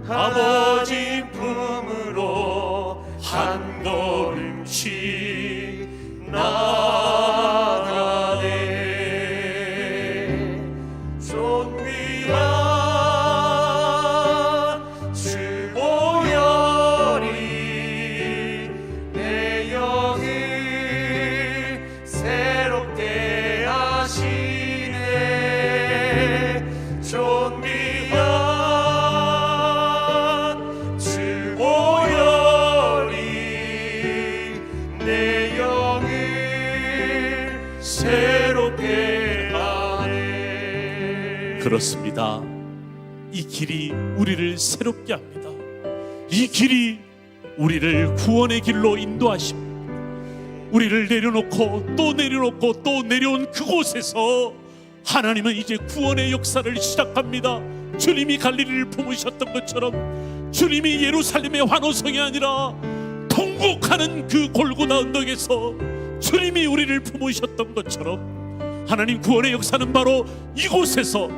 아버지 품으로 한 걸음씩 나가네. 존귀한 주 보혈이 내 영을 새롭게 하시네. 존귀한 주 보혈이 내 영을 새롭게 하네. 그렇습니다. 이 길이 우리를 새롭게 합니다. 이 길이 우리를 구원의 길로 인도하십니다. 우리를 내려놓고 또 내려놓고 또 내려온 그곳에서 하나님은 이제 구원의 역사를 시작합니다. 주님이 갈릴리를 품으셨던 것처럼, 주님이 예루살렘의 환호성이 아니라 통곡하는 그 골고다 언덕에서 주님이 우리를 품으셨던 것처럼, 하나님 구원의 역사는 바로 이곳에서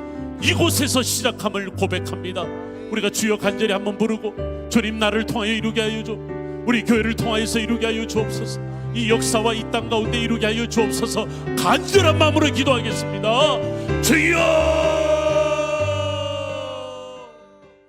시작함을 고백합니다. 우리가 주여 간절히 한번 부르고, 주님 나를 통하여 이루게 하여 주, 우리 교회를 통하여서 이루게 하여 주옵소서. 이 역사와 이 땅 가운데 이루게 하여 주옵소서. 간절한 마음으로 기도하겠습니다. 주여